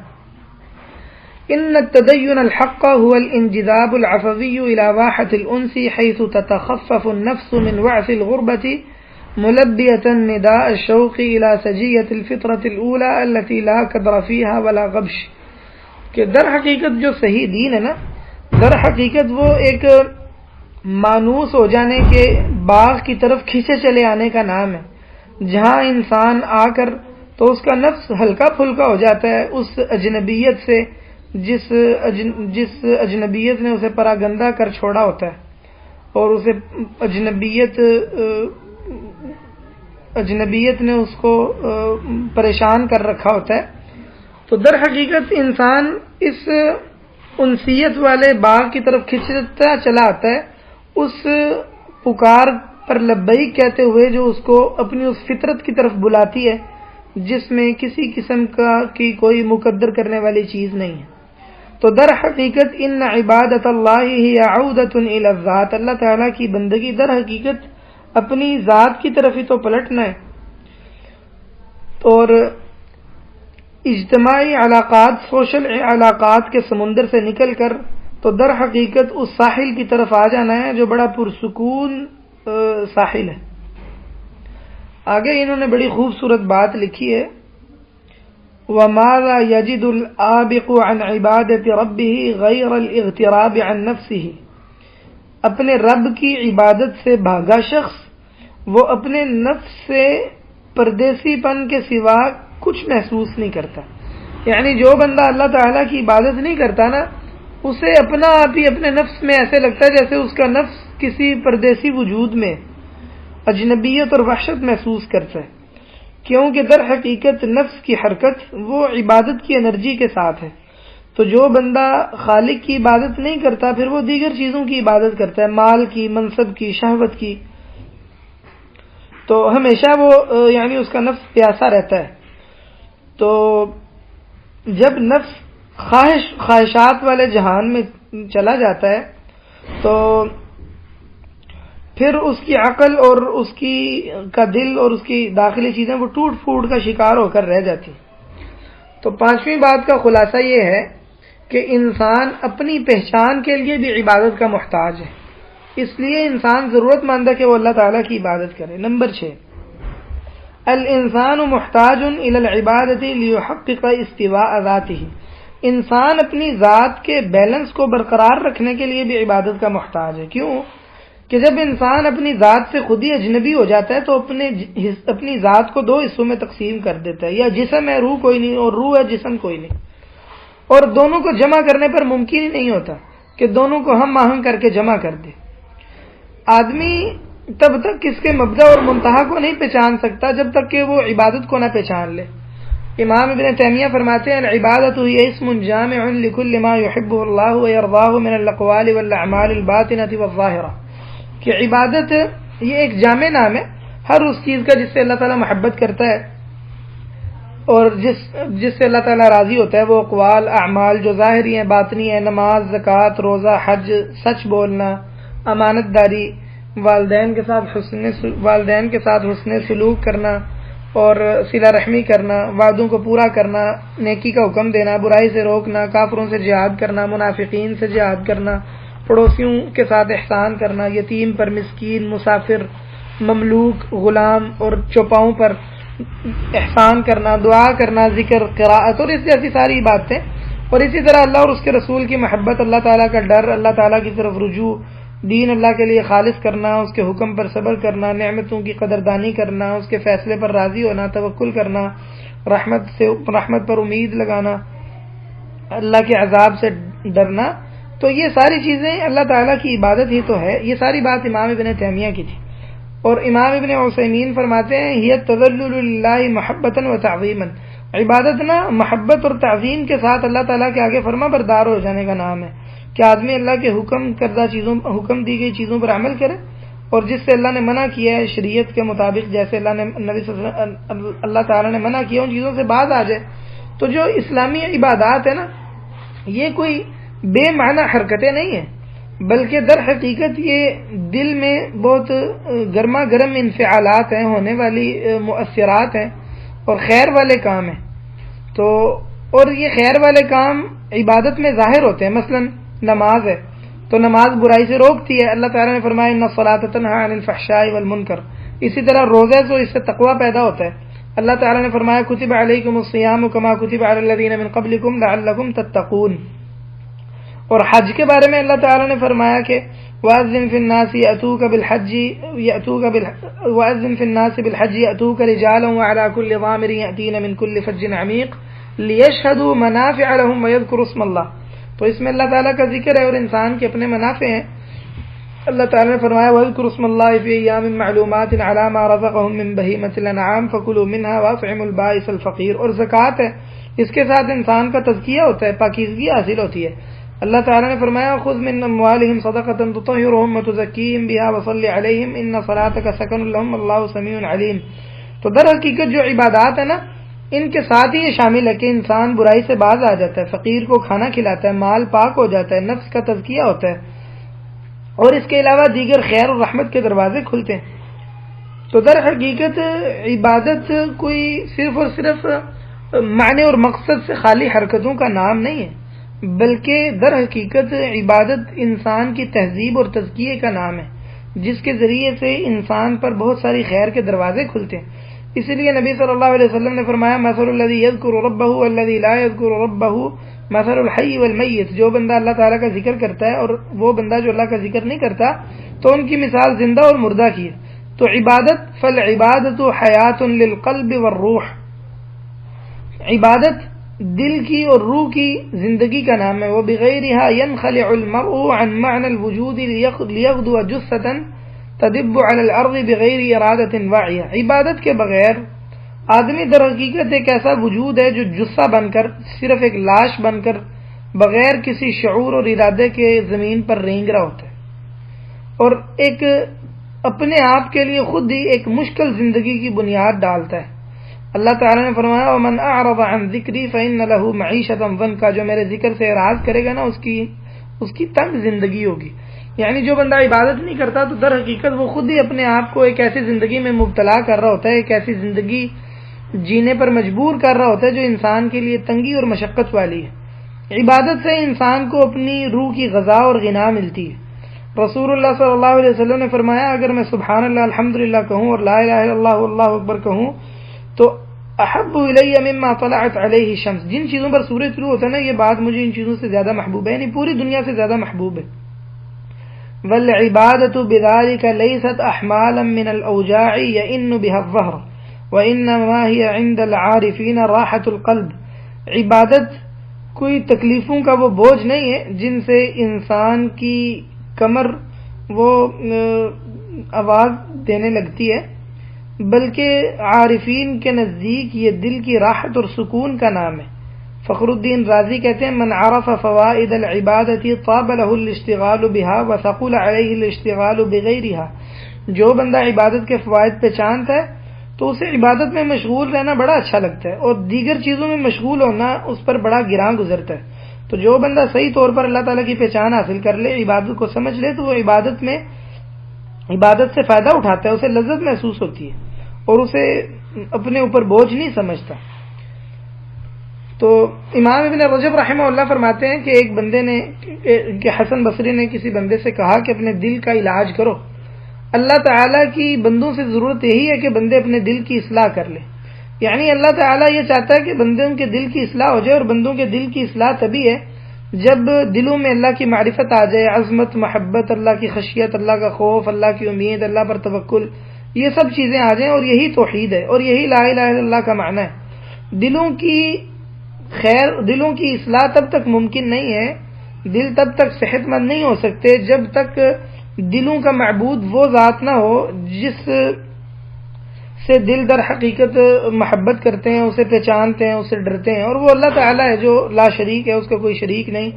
ان التدین الحق هو الانجذاب العفوی الى واحة الانس حيث تتخفف النفس من وعث الغربة ملبية نداء الشوق الى سجية الفطرة الاولى التي لا قدر فيها ولا غبش، کہ در حقیقت جو صحیح دین ہے نا، در حقیقت وہ ایک مانوس ہو جانے کے باغ کی طرف کھینچے چلے آنے کا نام ہے، جہاں انسان آ کر تو اس کا نفس ہلکا پھلکا ہو جاتا ہے اس اجنبیت سے جس اجنبیت نے اسے پراگندہ کر چھوڑا ہوتا ہے، اور اسے اجنبیت نے اس کو پریشان کر رکھا ہوتا ہے۔ تو در حقیقت انسان اس انسیت والے باغ کی طرف کھینچتا چلا آتا ہے، اس پکار پر لبیک کہتے ہوئے جو اس کو اپنی اس فطرت کی طرف بلاتی ہے جس میں کسی قسم کی کوئی مقدر کرنے والی چیز نہیں ہے۔ تو در حقیقت ان عبادت اللہ ہی عودۃ الی الذات، اللہ تعالیٰ کی بندگی در حقیقت اپنی ذات کی طرف ہی تو پلٹنا ہے، اور اجتماعی علاقات، سوشل علاقات کے سمندر سے نکل کر تو در حقیقت اس ساحل کی طرف آ جانا ہے جو بڑا پرسکون ساحل ہے۔ آگے انہوں نے بڑی خوبصورت بات لکھی ہے، وَمَاذَا يَجِدُ الْآبِقُ عَنْ عِبَادَةِ رَبِّهِ غَيْرَ الْاغْتِرَابِ عَنْ نَفْسِهِ، اپنے رب کی عبادت سے بھاگا شخص وہ اپنے نفس سے پردیسی پن کے سوا کچھ محسوس نہیں کرتا، یعنی جو بندہ اللہ تعالیٰ کی عبادت نہیں کرتا نا، اسے اپنا آپ ہی اپنے نفس میں ایسے لگتا ہے جیسے اس کا نفس کسی پردیسی وجود میں اجنبیت اور وحشت محسوس کرتا ہے، کیونکہ در حقیقت نفس کی حرکت وہ عبادت کی انرجی کے ساتھ ہے۔ تو جو بندہ خالق کی عبادت نہیں کرتا پھر وہ دیگر چیزوں کی عبادت کرتا ہے، مال کی، منصب کی، شہوت کی، تو ہمیشہ وہ یعنی اس کا نفس پیاسا رہتا ہے۔ تو جب نفس خواہشات والے جہان میں چلا جاتا ہے تو پھر اس کی عقل اور اس کا دل اور اس کی داخلی چیزیں وہ ٹوٹ پھوٹ کا شکار ہو کر رہ جاتی۔ تو پانچویں بات کا خلاصہ یہ ہے کہ انسان اپنی پہچان کے لیے بھی عبادت کا محتاج ہے، اس لیے انسان ضرورت مند ہے کہ وہ اللہ تعالیٰ کی عبادت کرے۔ نمبر 6، الانسان محتاج الی العبادۃ لیحقق استواء ذاتہ، انسان اپنی ذات کے بیلنس کو برقرار رکھنے کے لیے بھی عبادت کا محتاج ہے۔ کیوں؟ کہ جب انسان اپنی ذات سے خود ہی اجنبی ہو جاتا ہے تو اپنی ذات کو دو حصوں میں تقسیم کر دیتا ہے، یا جسم ہے روح کوئی نہیں، اور روح ہے جسم کوئی نہیں، اور دونوں کو جمع کرنے پر ممکن ہی نہیں ہوتا کہ دونوں کو ہم آہنگ کر کے جمع کر دے۔ آدمی تب تک اس کے مبدا اور منتہا کو نہیں پہچان سکتا جب تک کہ وہ عبادت کو نہ پہچان لے۔ امام ابن تیمیہ فرماتے ہیں العبادۃ ہی اسم جامع لکل ما یحبہ اللہ ویرضاہ من الاقوال والاعمال الباطنۃ والظاہرہ، کہ عبادت یہ ایک جامع نام ہے ہر اس چیز کا جس سے اللہ تعالیٰ محبت کرتا ہے اور جس سے اللہ تعالیٰ راضی ہوتا ہے، وہ اقوال اعمال جو ظاہری ہیں، باطنی ہیں، نماز، زکوٰۃ، روزہ، حج، سچ بولنا، امانت داری، والدین کے ساتھ حسن سلوک کرنا اور صلہ رحمی کرنا، وعدوں کو پورا کرنا، نیکی کا حکم دینا، برائی سے روکنا، کافروں سے جہاد کرنا، منافقین سے جہاد کرنا، پڑوسیوں کے ساتھ احسان کرنا، یتیم پر، مسکین، مسافر، مملوک، غلام اور چوپاؤں پر احسان کرنا، دعا کرنا، ذکر، قراءت اور اس جیسی ساری باتیں اور اسی طرح اللہ اور اس کے رسول کی محبت، اللہ تعالیٰ کا ڈر، اللہ تعالیٰ کی طرف رجوع، دین اللہ کے لیے خالص کرنا، اس کے حکم پر صبر کرنا، نعمتوں کی قدردانی کرنا، اس کے فیصلے پر راضی ہونا، توکل کرنا، رحمت پر امید لگانا، اللہ کے عذاب سے ڈرنا، تو یہ ساری چیزیں اللہ تعالیٰ کی عبادت ہی تو ہے۔ یہ ساری بات امام ابن تیمیہ کی تھی، اور امام ابن عثیمین فرماتے ہیں یہ تذلل للہ محبتا و تعظیما، عبادت نا محبت اور تعظیم کے ساتھ اللہ تعالیٰ کے آگے فرما بردار ہو جانے کا نام ہے، کہ آدمی اللہ کے حکم دی گئی چیزوں پر عمل کرے، اور جس سے اللہ نے منع کیا ہے شریعت کے مطابق، جیسے اللہ تعالیٰ نے منع کیا ان چیزوں سے باز آ جائے۔ تو جو اسلامی عبادات ہے نا، یہ کوئی بے معنی حرکتیں نہیں ہیں، بلکہ در حقیقت یہ دل میں بہت گرما گرم انفعالات ہیں، ہونے والی مؤثرات ہیں، اور خیر والے کام ہیں۔ تو اور یہ خیر والے کام عبادت میں ظاہر ہوتے ہیں، مثلا نماز ہے تو نماز برائی سے روکتی ہے، اللہ تعالیٰ نے فرمایا ان الصلاۃ تنہی عن الفحشاء والمنکر۔ اسی طرح روزے سے اس سے تقوی پیدا ہوتا ہے، اللہ تعالیٰ نے فرمایا کتب علیکم الصیام کما کتب علی الذین من قبلکم لعلکم تتقون۔ اور حج کے بارے میں اللہ تعالیٰ نے فرمایا کہ وَأَذِّن فِي النَّاسِ يَأْتُوكَ بِالْحَجِّ يَأْتُوكَ رِجَالًا وَعَلَى كُلِّ ضَامِرٍ يَأْتِينَ مِنْ كُلِّ فَجٍّ عَمِيقٍ لِيَشْهَدُوا مَنَافِعَ لَهُمْ وَيَذْكُرُوا اسْمَ اللَّهِ۔ تو اس میں اللہ تعالیٰ کا ذکر ہے اور انسان کے اپنے منافع ہیں۔ اللہ تعالیٰ نے فرمایا وَاذْكُرُوا اسْمَ اللَّهِ فِي أَيَّامٍ مَّعْلُومَاتٍ عَلَىٰ مَا رَزَقَهُم مِّن بَهِيمَةِ الْأَنْعَامِ فَكُلُوا مِنْهَا وَأَطْعِمُوا الْبَائِسَ الْفَقِيرَ۔ اور زکوٰۃ ہے، اس کے ساتھ انسان کا تزکیہ ہوتا ہے، پاکیزگی حاصل ہوتی ہے۔ اللہ تعالیٰ نے فرمایا خذ من اموالهم صدقة تطهرهم وتزكيهم بها وصل عليهم ان صلاتك سكن لهم والله سميع عليم۔ تو در حقیقت جو عبادات ہیں نا، ان کے ساتھ ہی یہ شامل ہے کہ انسان برائی سے باز آ جاتا ہے، فقیر کو کھانا کھلاتا ہے، مال پاک ہو جاتا ہے، نفس کا تزکیہ ہوتا ہے، اور اس کے علاوہ دیگر خیر اور رحمت کے دروازے کھلتے ہیں۔ تو در حقیقت عبادت کوئی صرف اور صرف معنی اور مقصد سے خالی حرکتوں کا نام نہیں ہے، بلکہ در حقیقت عبادت انسان کی تہذیب اور تزکیے کا نام ہے، جس کے ذریعے سے انسان پر بہت ساری خیر کے دروازے کھلتے ہیں۔ اسی لیے نبی صلی اللہ علیہ وسلم نے فرمایا مثل الذی یذکر ربہ والذی لا یذکر ربہ مثل الحی والمیت۔ جو بندہ اللہ تعالیٰ کا ذکر کرتا ہے اور وہ بندہ جو اللہ کا ذکر نہیں کرتا، تو ان کی مثال زندہ اور مردہ کی ہے۔ تو عبادت فالعبادت حیات للقلب والروح، عبادت دل کی اور روح کی زندگی کا نام ہے۔ وبغیرها ينخلع المرء عن معنى الوجود ليغدو جثة تدب على الارض بغیر ارادة واعیہ۔ عبادت کے بغیر آدمی در حقیقت ایک ایسا وجود ہے جو جثہ بن کر، صرف ایک لاش بن کر، بغیر کسی شعور اور ارادے کے زمین پر رینگ رہا ہوتا ہے، اور ایک اپنے آپ کے لیے خود ہی ایک مشکل زندگی کی بنیاد ڈالتا ہے۔ اللہ تعالیٰ نے فرمایا وَمَنْ أَعْرَضَ عَنْ ذِكْرِي فَإِنَّ لَهُ مَعِيشَةً ضَنْكًا۔ جو میرے ذکر سے اعراض کرے گا نا، اس کی تنگ زندگی ہوگی۔ یعنی جو بندہ عبادت نہیں کرتا تو در حقیقت وہ خود ہی اپنے آپ کو ایک ایسی زندگی میں مبتلا کر رہا ہوتا ہے، ایک ایسی زندگی جینے پر مجبور کر رہا ہوتا ہے جو انسان کے لیے تنگی اور مشقت والی ہے۔ عبادت سے انسان کو اپنی روح کی غذا اور غنا ملتی ہے۔ رسول اللہ صلی اللہ علیہ وسلم نے فرمایا اگر میں سبحان اللہ الحمدللہ کہوں اور لا الہ الا اللہ واللہ اکبر کہوں تو احب الی مما طلعت علیہ الشمس، جن چیزوں پر سورج طلوع ہوتا ہے نا، یہ بات مجھے ان چیزوں سے زیادہ محبوب ہے، یعنی پوری دنیا سے زیادہ محبوب ہے۔ والعبادۃ بذلک لیست احمالا من الاوجاع یئن بها الظہر وانما هي عند العارفین راحۃ القلب۔ عبادت کوئی تکلیفوں کا وہ بوجھ نہیں ہے جن سے انسان کی کمر وہ آواز دینے لگتی ہے، بلکہ عارفین کے نزدیک یہ دل کی راحت اور سکون کا نام ہے۔ فخر الدین رازی کہتے ہیں من عرف فوائد العبادت طاب له الاشتغال بها وثقل علیہ الاشتغال بغیرها۔ جو بندہ عبادت کے فوائد پہچانتا ہے تو اسے عبادت میں مشغول رہنا بڑا اچھا لگتا ہے، اور دیگر چیزوں میں مشغول ہونا اس پر بڑا گراں گزرتا ہے۔ تو جو بندہ صحیح طور پر اللہ تعالیٰ کی پہچان حاصل کر لے، عبادت کو سمجھ لے، تو وہ عبادت سے فائدہ اٹھاتا ہے، اسے لذت محسوس ہوتی ہے اور اسے اپنے اوپر بوجھ نہیں سمجھتا۔ تو امام ابن رجب رحمہ اللہ فرماتے ہیں کہ ایک بندے نے کہ حسن بصری نے کسی بندے سے کہا کہ اپنے دل کا علاج کرو۔ اللہ تعالیٰ کی بندوں سے ضرورت یہی ہے کہ بندے اپنے دل کی اصلاح کر لیں۔ یعنی اللہ تعالیٰ یہ چاہتا ہے کہ بندوں کے دل کی اصلاح ہو جائے، اور بندوں کے دل کی اصلاح تبھی ہے جب دلوں میں اللہ کی معرفت آ جائے، عظمت، محبت، اللہ کی خشیت، اللہ کا خوف، اللہ کی امید، اللہ پر توکل، یہ سب چیزیں آ جائیں، اور یہی توحید ہے، اور یہی لا الہ الا اللہ کا معنی ہے۔ دلوں کی خیر، دلوں کی اصلاح تب تک ممکن نہیں ہے، دل تب تک صحت مند نہیں ہو سکتے جب تک دلوں کا معبود وہ ذات نہ ہو جس سے دل در حقیقت محبت کرتے ہیں، اسے پہچانتے ہیں، اسے ڈرتے ہیں، اور وہ اللہ تعالیٰ ہے جو لا شریک ہے، اس کا کوئی شریک نہیں۔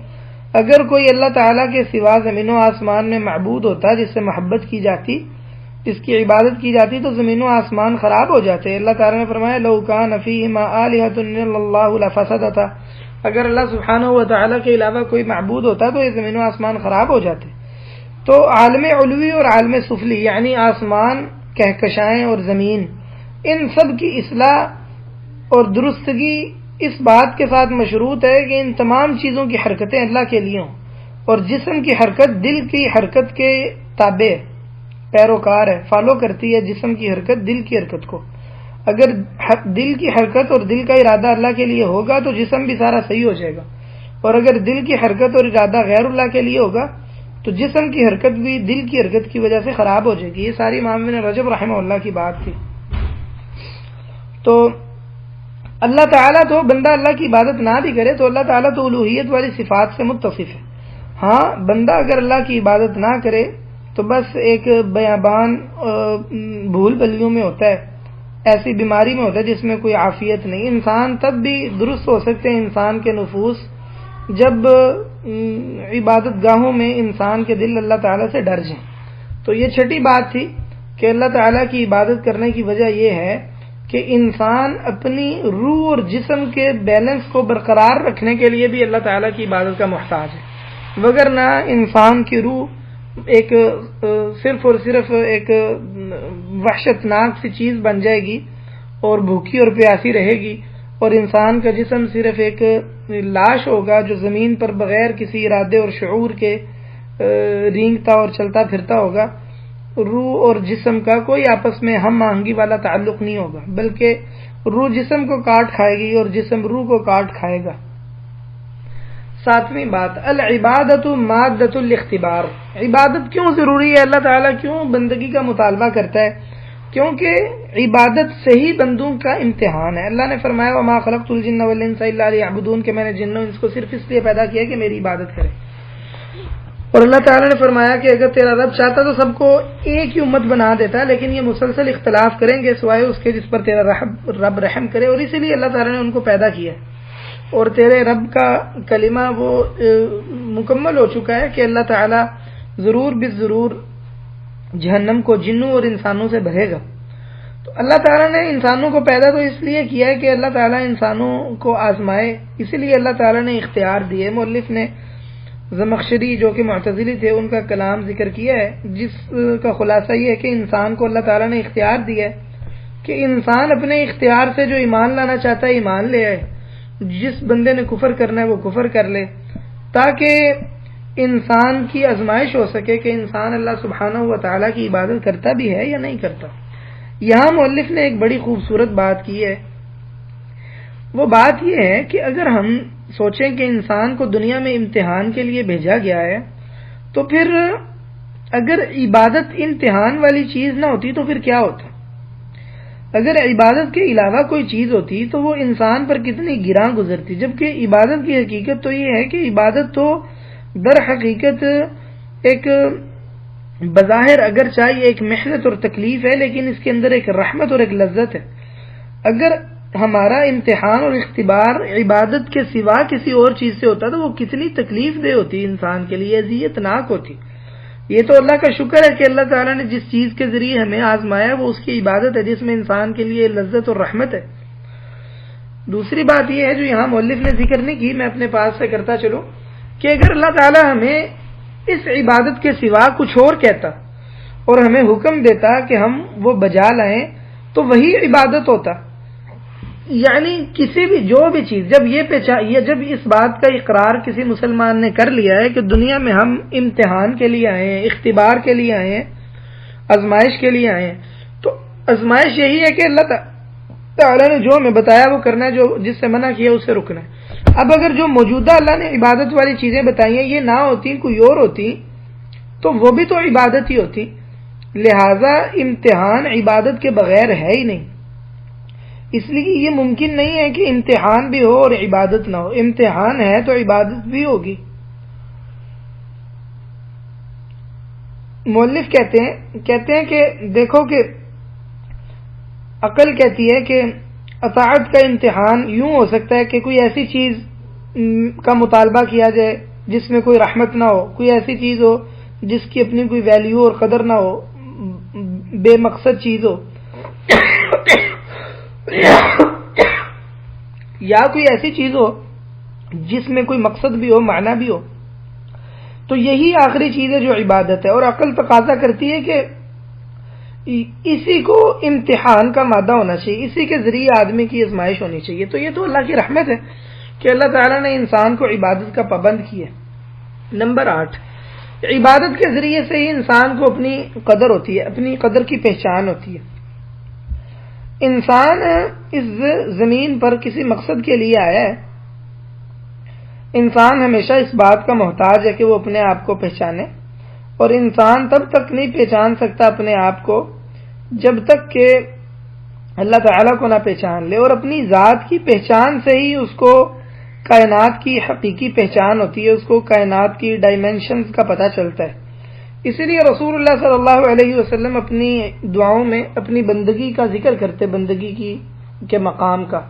اگر کوئی اللہ تعالیٰ کے سوا زمین و آسمان میں معبود ہوتا جس سے محبت کی جاتی، جس کی عبادت کی جاتی، تو زمین و آسمان خراب ہو جاتے۔ اللہ تعالیٰ نے فرمایا لو کان فیہما آلہۃ الا اللہ لفسدتا، اگر اللہ سبحانہ و تعالیٰ کے علاوہ کوئی معبود ہوتا تو یہ زمین و آسمان خراب ہو جاتے۔ تو عالم علوی اور عالم سفلی یعنی آسمان، کہکشائیں اور زمین، ان سب کی اصلاح اور درستگی اس بات کے ساتھ مشروط ہے کہ ان تمام چیزوں کی حرکتیں اللہ کے لیے ہوں، اور جسم کی حرکت دل کی حرکت کے تابع پیروکار ہے، فالو کرتی ہے جسم کی حرکت دل کی حرکت کو۔ اگر دل کی حرکت اور دل کا ارادہ اللہ کے لیے ہوگا تو جسم بھی سارا صحیح ہو جائے گا، اور اگر دل کی حرکت اور ارادہ غیر اللہ کے لیے ہوگا تو جسم کی حرکت بھی دل کی حرکت کی وجہ سے خراب ہو جائے گی۔ یہ ساری امام ابن رجب رحمہ اللہ کی بات تھی۔ تو اللہ تعالیٰ تو بندہ اللہ کی عبادت نہ بھی کرے تو اللہ تعالیٰ تو الوہیت والی صفات سے متصف ہے۔ ہاں بندہ اگر اللہ کی عبادت نہ کرے تو بس ایک بیابان بھول بھلیوں میں ہوتا ہے، ایسی بیماری میں ہوتا ہے جس میں کوئی عافیت نہیں۔ انسان تب بھی درست ہو سکتے ہیں انسان کے نفوس جب عبادت گاہوں میں انسان کے دل اللہ تعالیٰ سے ڈر جائیں۔ تو یہ چھٹی بات تھی کہ اللہ تعالیٰ کی عبادت کرنے کی وجہ یہ ہے کہ انسان اپنی روح اور جسم کے بیلنس کو برقرار رکھنے کے لیے بھی اللہ تعالیٰ کی عبادت کا محتاج ہے، وگرنہ انسان کی روح ایک صرف اور صرف ایک وحشتناک سی چیز بن جائے گی اور بھوکی اور پیاسی رہے گی، اور انسان کا جسم صرف ایک لاش ہوگا جو زمین پر بغیر کسی ارادے اور شعور کے رینگتا اور چلتا پھرتا ہوگا۔ روح اور جسم کا کوئی آپس میں ہم آہنگی والا تعلق نہیں ہوگا، بلکہ روح جسم کو کاٹ کھائے گی اور جسم روح کو کاٹ کھائے گا۔ ساتویں بات، العبادت مادۃ الاختبار، عبادت کیوں ضروری ہے؟ اللہ تعالیٰ کیوں بندگی کا مطالبہ کرتا ہے؟ کیونکہ عبادت سے ہی بندوں کا امتحان ہے۔ اللہ نے فرمایا وما خلقت الجن والانس الا لیعبدون، کہ میں نے جن و انس کو صرف اس لیے پیدا کیا کہ میری عبادت کرے۔ اور اللہ تعالیٰ نے فرمایا کہ اگر تیرا رب چاہتا تو سب کو ایک ہی امت بنا دیتا، لیکن یہ مسلسل اختلاف کریں گے سوائے اس کے جس پر تیرا رب رحم کرے، اور اسی لیے اللہ تعالیٰ نے ان کو پیدا کیا ہے۔ اور تیرے رب کا کلمہ وہ مکمل ہو چکا ہے کہ اللہ تعالیٰ ضرور بالضرور جہنم کو جنوں اور انسانوں سے بھرے گا۔ تو اللہ تعالیٰ نے انسانوں کو پیدا تو اس لیے کیا ہے کہ اللہ تعالیٰ انسانوں کو آزمائے، اسی لیے اللہ تعالیٰ نے اختیار دیے۔ مؤلف نے زمخشری جو کہ معتزلی تھے ان کا کلام ذکر کیا ہے، جس کا خلاصہ یہ ہے کہ انسان کو اللہ تعالیٰ نے اختیار دیا ہے کہ انسان اپنے اختیار سے جو ایمان لانا چاہتا ہے ایمان لے آئے، جس بندے نے کفر کرنا ہے وہ کفر کر لے، تاکہ انسان کی آزمائش ہو سکے کہ انسان اللہ سبحانہ و تعالیٰ کی عبادت کرتا بھی ہے یا نہیں کرتا۔ یہاں مؤلف نے ایک بڑی خوبصورت بات کی ہے، وہ بات یہ ہے کہ اگر ہم سوچیں کہ انسان کو دنیا میں امتحان کے لیے بھیجا گیا ہے، تو پھر اگر عبادت امتحان والی چیز نہ ہوتی تو پھر کیا ہوتا؟ اگر عبادت کے علاوہ کوئی چیز ہوتی تو وہ انسان پر کتنی گراں گزرتی، جبکہ عبادت کی حقیقت تو یہ ہے کہ عبادت تو در حقیقت ایک بظاہر اگر چاہیے ایک محنت اور تکلیف ہے، لیکن اس کے اندر ایک رحمت اور ایک لذت ہے۔ اگر ہمارا امتحان اور اختبار عبادت کے سوا کسی اور چیز سے ہوتا تو وہ کتنی تکلیف دہ ہوتی، انسان کے لیے اذیت ناک ہوتی۔ یہ تو اللہ کا شکر ہے کہ اللہ تعالیٰ نے جس چیز کے ذریعے ہمیں آزمایا وہ اس کی عبادت ہے، جس میں انسان کے لیے لذت اور رحمت ہے۔ دوسری بات یہ ہے جو یہاں مؤلف نے ذکر نہیں کی، میں اپنے پاس سے کرتا چلوں، کہ اگر اللہ تعالیٰ ہمیں اس عبادت کے سوا کچھ اور کہتا اور ہمیں حکم دیتا کہ ہم وہ بجا لائیں تو وہی عبادت ہوتا۔ یعنی کسی بھی جو بھی چیز جب اس بات کا اقرار کسی مسلمان نے کر لیا ہے کہ دنیا میں ہم امتحان کے لیے آئے ہیں، اختبار کے لیے آئے ہیں، آزمائش کے لیے آئے ہیں، تو آزمائش یہی ہے کہ تعالیٰ نے جو ہمیں بتایا وہ کرنا ہے، جو جس سے منع کیا اسے رکنا ہے۔ اب اگر جو موجودہ اللہ نے عبادت والی چیزیں بتائی ہیں یہ نہ ہوتی، کوئی اور ہوتی، تو وہ بھی تو عبادت ہی ہوتی۔ لہذا امتحان عبادت کے بغیر ہے ہی نہیں، اس لیے یہ ممکن نہیں ہے کہ امتحان بھی ہو اور عبادت نہ ہو۔ امتحان ہے تو عبادت بھی ہوگی۔ مؤلف کہتے ہیں کہ دیکھو کہ عقل کہتی ہے کہ اطاعت کا امتحان یوں ہو سکتا ہے کہ کوئی ایسی چیز کا مطالبہ کیا جائے جس میں کوئی رحمت نہ ہو، کوئی ایسی چیز ہو جس کی اپنی کوئی ویلیو اور قدر نہ ہو، بے مقصد چیز ہو، یا کوئی ایسی چیز ہو جس میں کوئی مقصد بھی ہو، معنی بھی ہو، تو یہی آخری چیز ہے جو عبادت ہے۔ اور عقل تقاضا کرتی ہے کہ اسی کو امتحان کا مادہ ہونا چاہیے، اسی کے ذریعے آدمی کی آزمائش ہونی چاہیے۔ تو یہ تو اللہ کی رحمت ہے کہ اللہ تعالیٰ نے انسان کو عبادت کا پابند کیا۔ نمبر 8، عبادت کے ذریعے سے ہی انسان کو اپنی قدر ہوتی ہے، اپنی قدر کی پہچان ہوتی ہے۔ انسان اس زمین پر کسی مقصد کے لیے آیا ہے۔ انسان ہمیشہ اس بات کا محتاج ہے کہ وہ اپنے آپ کو پہچانے، اور انسان تب تک نہیں پہچان سکتا اپنے آپ کو جب تک کہ اللہ تعالیٰ کو نہ پہچان لے، اور اپنی ذات کی پہچان سے ہی اس کو کائنات کی حقیقی پہچان ہوتی ہے، اس کو کائنات کی ڈائمینشنز کا پتہ چلتا ہے۔ اسی لیے رسول اللہ صلی اللہ علیہ وسلم اپنی دعاؤں میں اپنی بندگی کا ذکر کرتے، بندگی کے مقام کا۔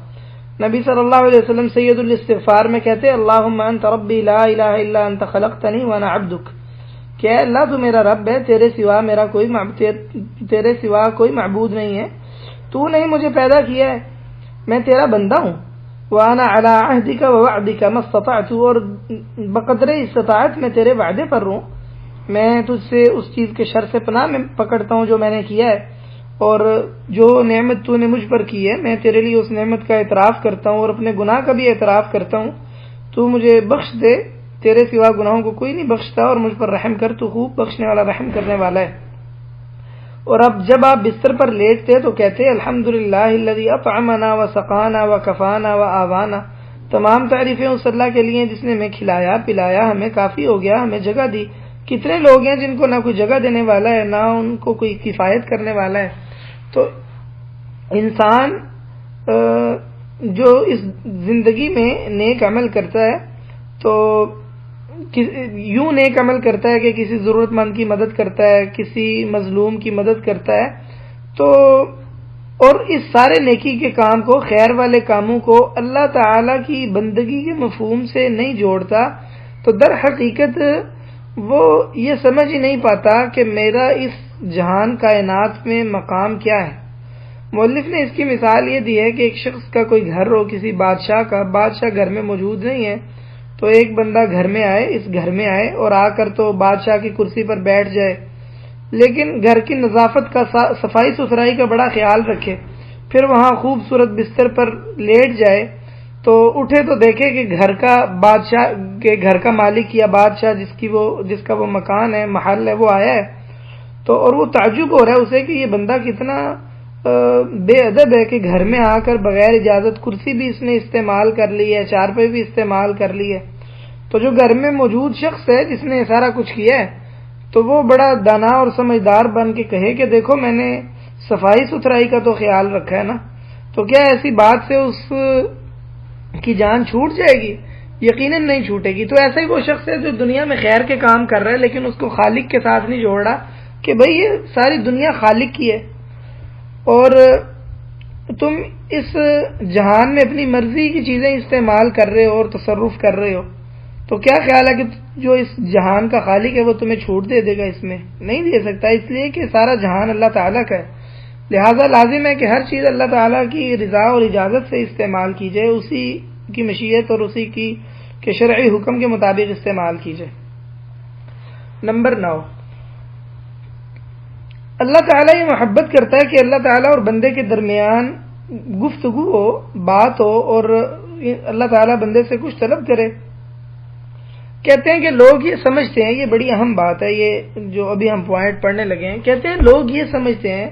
نبی صلی اللہ علیہ وسلم سید الاستغفار میں کہتے اللہم انت ربی لا الہ الا انت خلقتنی وانا عبدک، کہ اے اللہ تو میرا رب ہے، تیرے سوا کوئی معبود نہیں ہے، تو نے ہی مجھے پیدا کیا ہے، میں تیرا بندہ ہوں۔ وانا علی عہدک ووعدک ما استطعت، اور بقدر استطاعت میں تیرے وعدے پر ہوں، میں تجھ سے اس چیز کے شر سے پناہ میں پکڑتا ہوں جو میں نے کیا ہے، اور جو نعمت تو نے مجھ پر کی ہے میں تیرے لیے اس نعمت کا اعتراف کرتا ہوں، اور اپنے گناہ کا بھی اعتراف کرتا ہوں، تو مجھے بخش دے، تیرے سوا گناہوں کو کوئی نہیں بخشتا، اور مجھ پر رحم کر، تو خوب بخشنے والا رحم کرنے والا ہے۔ اور اب جب آپ بستر پر لیٹتے تو کہتے الحمدللہ الذی اطعمنا وسقانا وکفانا وآوانا، تمام تعریفیں اس اللہ کے لیے جس نے ہمیں کھلایا پلایا، ہمیں کافی ہو گیا، ہمیں جگہ دی۔ کتنے لوگ ہیں جن کو نہ کوئی جگہ دینے والا ہے، نہ ان کو کوئی کفایت کرنے والا ہے۔ تو انسان جو اس زندگی میں نیک عمل کرتا ہے تو یوں نیک عمل کرتا ہے کہ کسی ضرورت مند کی مدد کرتا ہے، کسی مظلوم کی مدد کرتا ہے، تو اور اس سارے نیکی کے کام کو، خیر والے کاموں کو اللہ تعالی کی بندگی کے مفہوم سے نہیں جوڑتا، تو در حقیقت وہ یہ سمجھ ہی نہیں پاتا کہ میرا اس جہان کائنات میں مقام کیا ہے۔ مؤلف نے اس کی مثال یہ دی ہے کہ ایک شخص کا کوئی گھر ہو، کسی بادشاہ کا، بادشاہ گھر میں موجود نہیں ہے، تو ایک بندہ گھر میں آئے اور آ کر تو بادشاہ کی کرسی پر بیٹھ جائے، لیکن گھر کی نظافت کا، صفائی ستھرائی کا بڑا خیال رکھے، پھر وہاں خوبصورت بستر پر لیٹ جائے، تو اٹھے تو دیکھے کہ گھر کا مالک یا بادشاہ جس کا وہ مکان ہے، محل ہے، وہ آیا ہے، تو اور وہ تعجب ہو رہا ہے اسے کہ یہ بندہ کتنا بے ادب ہے کہ گھر میں آ کر بغیر اجازت کرسی بھی اس نے استعمال کر لی ہے، چارپائی بھی استعمال کر لی ہے۔ تو جو گھر میں موجود شخص ہے جس نے سارا کچھ کیا ہے، تو وہ بڑا دانا اور سمجھدار بن کے کہے کہ دیکھو میں نے صفائی ستھرائی کا تو خیال رکھا ہے نا، تو کیا ایسی بات سے اس کی جان چھوٹ جائے گی؟ یقیناً نہیں چھوٹے گی۔ تو ایسا ہی وہ شخص ہے جو دنیا میں خیر کے کام کر رہا ہے لیکن اس کو خالق کے ساتھ نہیں جوڑ رہا کہ بھئی یہ ساری دنیا خالق کی ہے، اور تم اس جہان میں اپنی مرضی کی چیزیں استعمال کر رہے ہو اور تصرف کر رہے ہو، تو کیا خیال ہے کہ جو اس جہان کا خالق ہے وہ تمہیں چھوٹ دے دے گا؟ اس میں نہیں دے سکتا، اس لیے کہ سارا جہان اللہ تعالیٰ کا ہے، لہٰذا لازم ہے کہ ہر چیز اللہ تعالیٰ کی رضا اور اجازت سے استعمال کی جائے، اسی کی مشیت اور اسی کے شرعی حکم کے مطابق استعمال کی جائے۔ نمبر 9، اللہ تعالیٰ یہ محبت کرتا ہے کہ اللہ تعالیٰ اور بندے کے درمیان گفتگو ہو، بات ہو، اور اللہ تعالیٰ بندے سے کچھ طلب کرے۔ کہتے ہیں کہ لوگ یہ سمجھتے ہیں، یہ بڑی اہم بات ہے، یہ جو ابھی ہم پوائنٹ پڑھنے لگے ہیں، کہتے ہیں لوگ یہ سمجھتے ہیں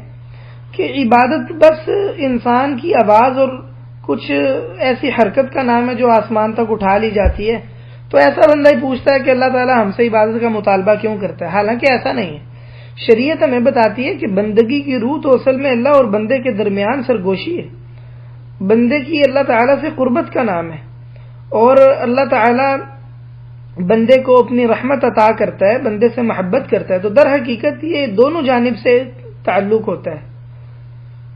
کہ عبادت بس انسان کی آواز اور کچھ ایسی حرکت کا نام ہے جو آسمان تک اٹھا لی جاتی ہے، تو ایسا بندہ ہی پوچھتا ہے کہ اللہ تعالیٰ ہم سے عبادت کا مطالبہ کیوں کرتا ہے، حالانکہ ایسا نہیں ہے۔ شریعت ہمیں بتاتی ہے کہ بندگی کی روح تو اصل میں اللہ اور بندے کے درمیان سرگوشی ہے، بندے کی اللہ تعالیٰ سے قربت کا نام ہے، اور اللہ تعالیٰ بندے کو اپنی رحمت عطا کرتا ہے، بندے سے محبت کرتا ہے، تو در حقیقت یہ دونوں جانب سے تعلق ہوتا ہے۔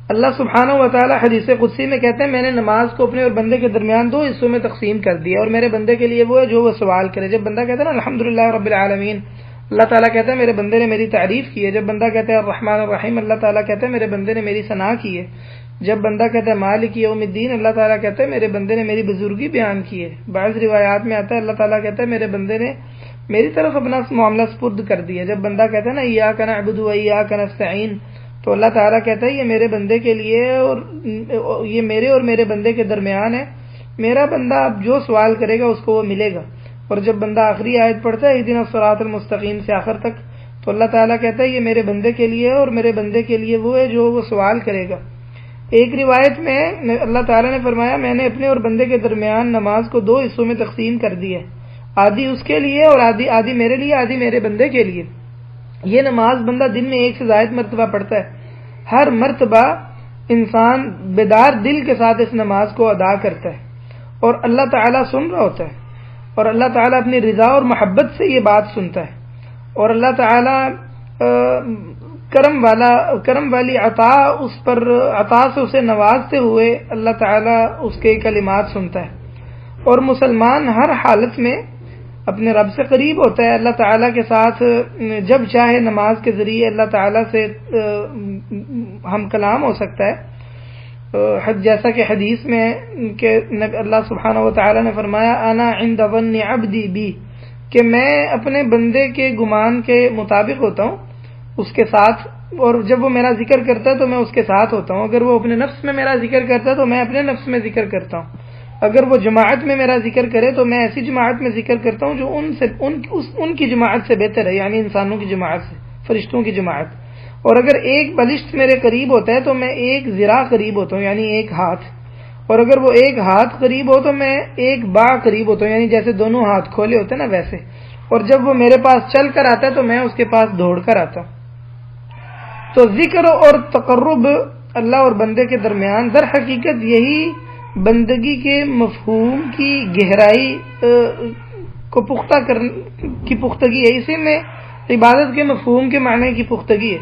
اللہ سبحانہ و تعالیٰ حدیث قدسی میں کہتے ہیں میں نے نماز کو اپنے اور بندے کے درمیان دو حصوں میں تقسیم کر دیا، اور میرے بندے کے لیے وہ ہے جو وہ سوال کرے۔ جب بندہ کہتا ہے نا الحمدللہ رب العالمین، اللہ تعالیٰ کہتا ہے میرے بندے نے میری تعریف کی ہے۔ جب بندہ کہتا ہے الرحمن الرحیم، اللہ تعالیٰ کہتا ہے میرے بندے نے میری ثنا کی ہے۔ جب بندہ کہتا ہے مالک یوم الدین، اللہ تعالیٰ کہتا ہے میرے بندے نے میری بزرگی بیان کی ہے۔ بعض روایات میں آتا ہے اللہ تعالیٰ کہتا ہے میرے بندے نے میری طرف اپنا معاملہ سپرد کر دیا۔ جب بندہ کہتا ہے نا ایاک نعبد و ایاک نستعین، تو اللہ تعالیٰ کہتا ہے یہ میرے بندے کے لیے اور یہ میرے اور میرے بندے کے درمیان ہے، میرا بندہ اب جو سوال کرے گا اس کو وہ ملے گا۔ اور جب بندہ آخری آیت پڑھتا ہے اہدنا الصراط المستقیم سے آخر تک، تو اللہ تعالیٰ کہتا ہے یہ میرے بندے کے لیے اور میرے بندے کے لیے وہ ہے جو وہ سوال کرے گا۔ ایک روایت میں اللہ تعالیٰ نے فرمایا میں نے اپنے اور بندے کے درمیان نماز کو دو حصوں میں تقسیم کر دی ہے، آدھی اس کے لیے اور آدھی میرے لیے، آدھی میرے بندے کے لیے۔ یہ نماز بندہ دن میں ایک سے زائد مرتبہ پڑھتا ہے، ہر مرتبہ انسان بیدار دل کے ساتھ اس نماز کو ادا کرتا ہے، اور اللہ تعالیٰ سن رہا ہوتا ہے، اور اللہ تعالیٰ اپنی رضا اور محبت سے یہ بات سنتا ہے، اور اللہ تعالیٰ کرم والی عطا سے اسے نوازتے ہوئے اللہ تعالیٰ اس کے کلمات سنتا ہے۔ اور مسلمان ہر حالت میں اپنے رب سے قریب ہوتا ہے، اللہ تعالیٰ کے ساتھ جب چاہے نماز کے ذریعے اللہ تعالیٰ سے ہم کلام ہو سکتا ہے، جیسا کہ حدیث میں کہ اللہ سبحانہ و تعالیٰ نے فرمایا انا عند ظن عبدی بی، کہ میں اپنے بندے کے گمان کے مطابق ہوتا ہوں اس کے ساتھ، اور جب وہ میرا ذکر کرتا ہے تو میں اس کے ساتھ ہوتا ہوں۔ اگر وہ اپنے نفس میں میرا ذکر کرتا ہے تو میں اپنے نفس میں ذکر کرتا ہوں، اگر وہ جماعت میں میرا ذکر کرے تو میں ایسی جماعت میں ذکر کرتا ہوں جو ان کی جماعت سے بہتر ہے، یعنی انسانوں کی جماعت سے، فرشتوں کی جماعت۔ اور اگر ایک بلشت میرے قریب ہوتا ہے تو میں ایک ذراع قریب ہوتا ہوں، یعنی ایک ہاتھ، اور اگر وہ ایک ہاتھ قریب ہو تو میں ایک باع قریب ہوتا ہوں، یعنی جیسے دونوں ہاتھ کھولے ہوتے ہیں نا ویسے۔ اور جب وہ میرے پاس چل کر آتا ہے تو میں اس کے پاس دوڑ کر آتا ہوں۔ تو ذکر اور تقرب اللہ اور بندے کے درمیان در حقیقت یہی بندگی کے مفہوم کی گہرائی کو پختگی ہے، اسی میں عبادت کے مفہوم کے معنی کی پختگی ہے،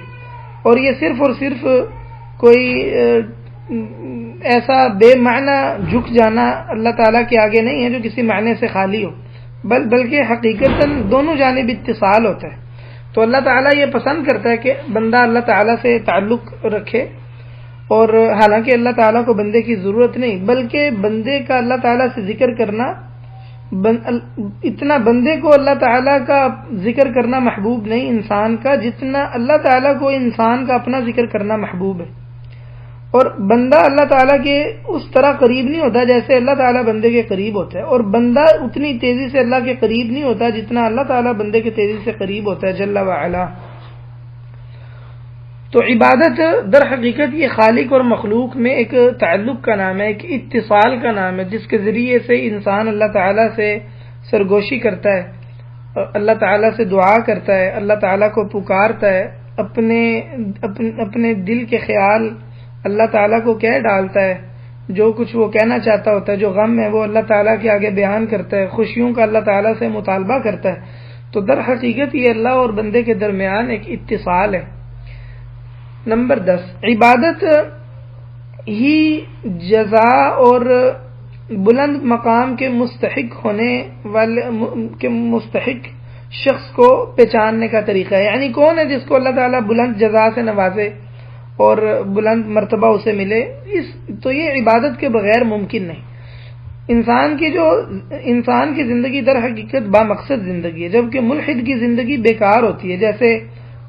اور یہ صرف اور صرف کوئی ایسا بے معنی جھک جانا اللہ تعالیٰ کے آگے نہیں ہے جو کسی معنی سے خالی ہو، بلکہ حقیقتاً دونوں جانب اتصال ہوتا ہے۔ تو اللہ تعالیٰ یہ پسند کرتا ہے کہ بندہ اللہ تعالیٰ سے تعلق رکھے، اور حالانکہ اللہ تعالیٰ کو بندے کی ضرورت نہیں، بلکہ بندے کا اللہ تعالیٰ سے ذکر کرنا، اتنا بندے کو اللہ تعالیٰ کا ذکر کرنا محبوب نہیں انسان کا، جتنا اللہ تعالیٰ کو انسان کا اپنا ذکر کرنا محبوب ہے۔ اور بندہ اللہ تعالیٰ کے اس طرح قریب نہیں ہوتا جیسے اللہ تعالیٰ بندے کے قریب ہوتا ہے، اور بندہ اتنی تیزی سے اللہ کے قریب نہیں ہوتا جتنا اللہ تعالیٰ بندے کے تیزی سے قریب ہوتا ہے جل وعلا۔ تو عبادت در حقیقت یہ خالق اور مخلوق میں ایک تعلق کا نام ہے، ایک اتصال کا نام ہے، جس کے ذریعے سے انسان اللہ تعالیٰ سے سرگوشی کرتا ہے، اللہ تعالیٰ سے دعا کرتا ہے، اللہ تعالیٰ کو پکارتا ہے، اپنے دل کے خیال اللہ تعالیٰ کو کہہ ڈالتا ہے، جو کچھ وہ کہنا چاہتا ہوتا ہے، جو غم ہے وہ اللہ تعالیٰ کے آگے بیان کرتا ہے، خوشیوں کا اللہ تعالیٰ سے مطالبہ کرتا ہے۔ تو در حقیقت یہ اللہ اور بندے کے درمیان ایک اتصال ہے۔ نمبر 10، عبادت ہی جزا اور بلند مقام کے مستحق ہونے والے کے مستحق شخص کو پہچاننے کا طریقہ ہے، یعنی کون ہے جس کو اللہ تعالیٰ بلند جزا سے نوازے اور بلند مرتبہ اسے ملے، تو یہ عبادت کے بغیر ممکن نہیں۔ انسان کی زندگی در حقیقت با مقصد زندگی ہے، جبکہ ملحد کی زندگی بیکار ہوتی ہے، جیسے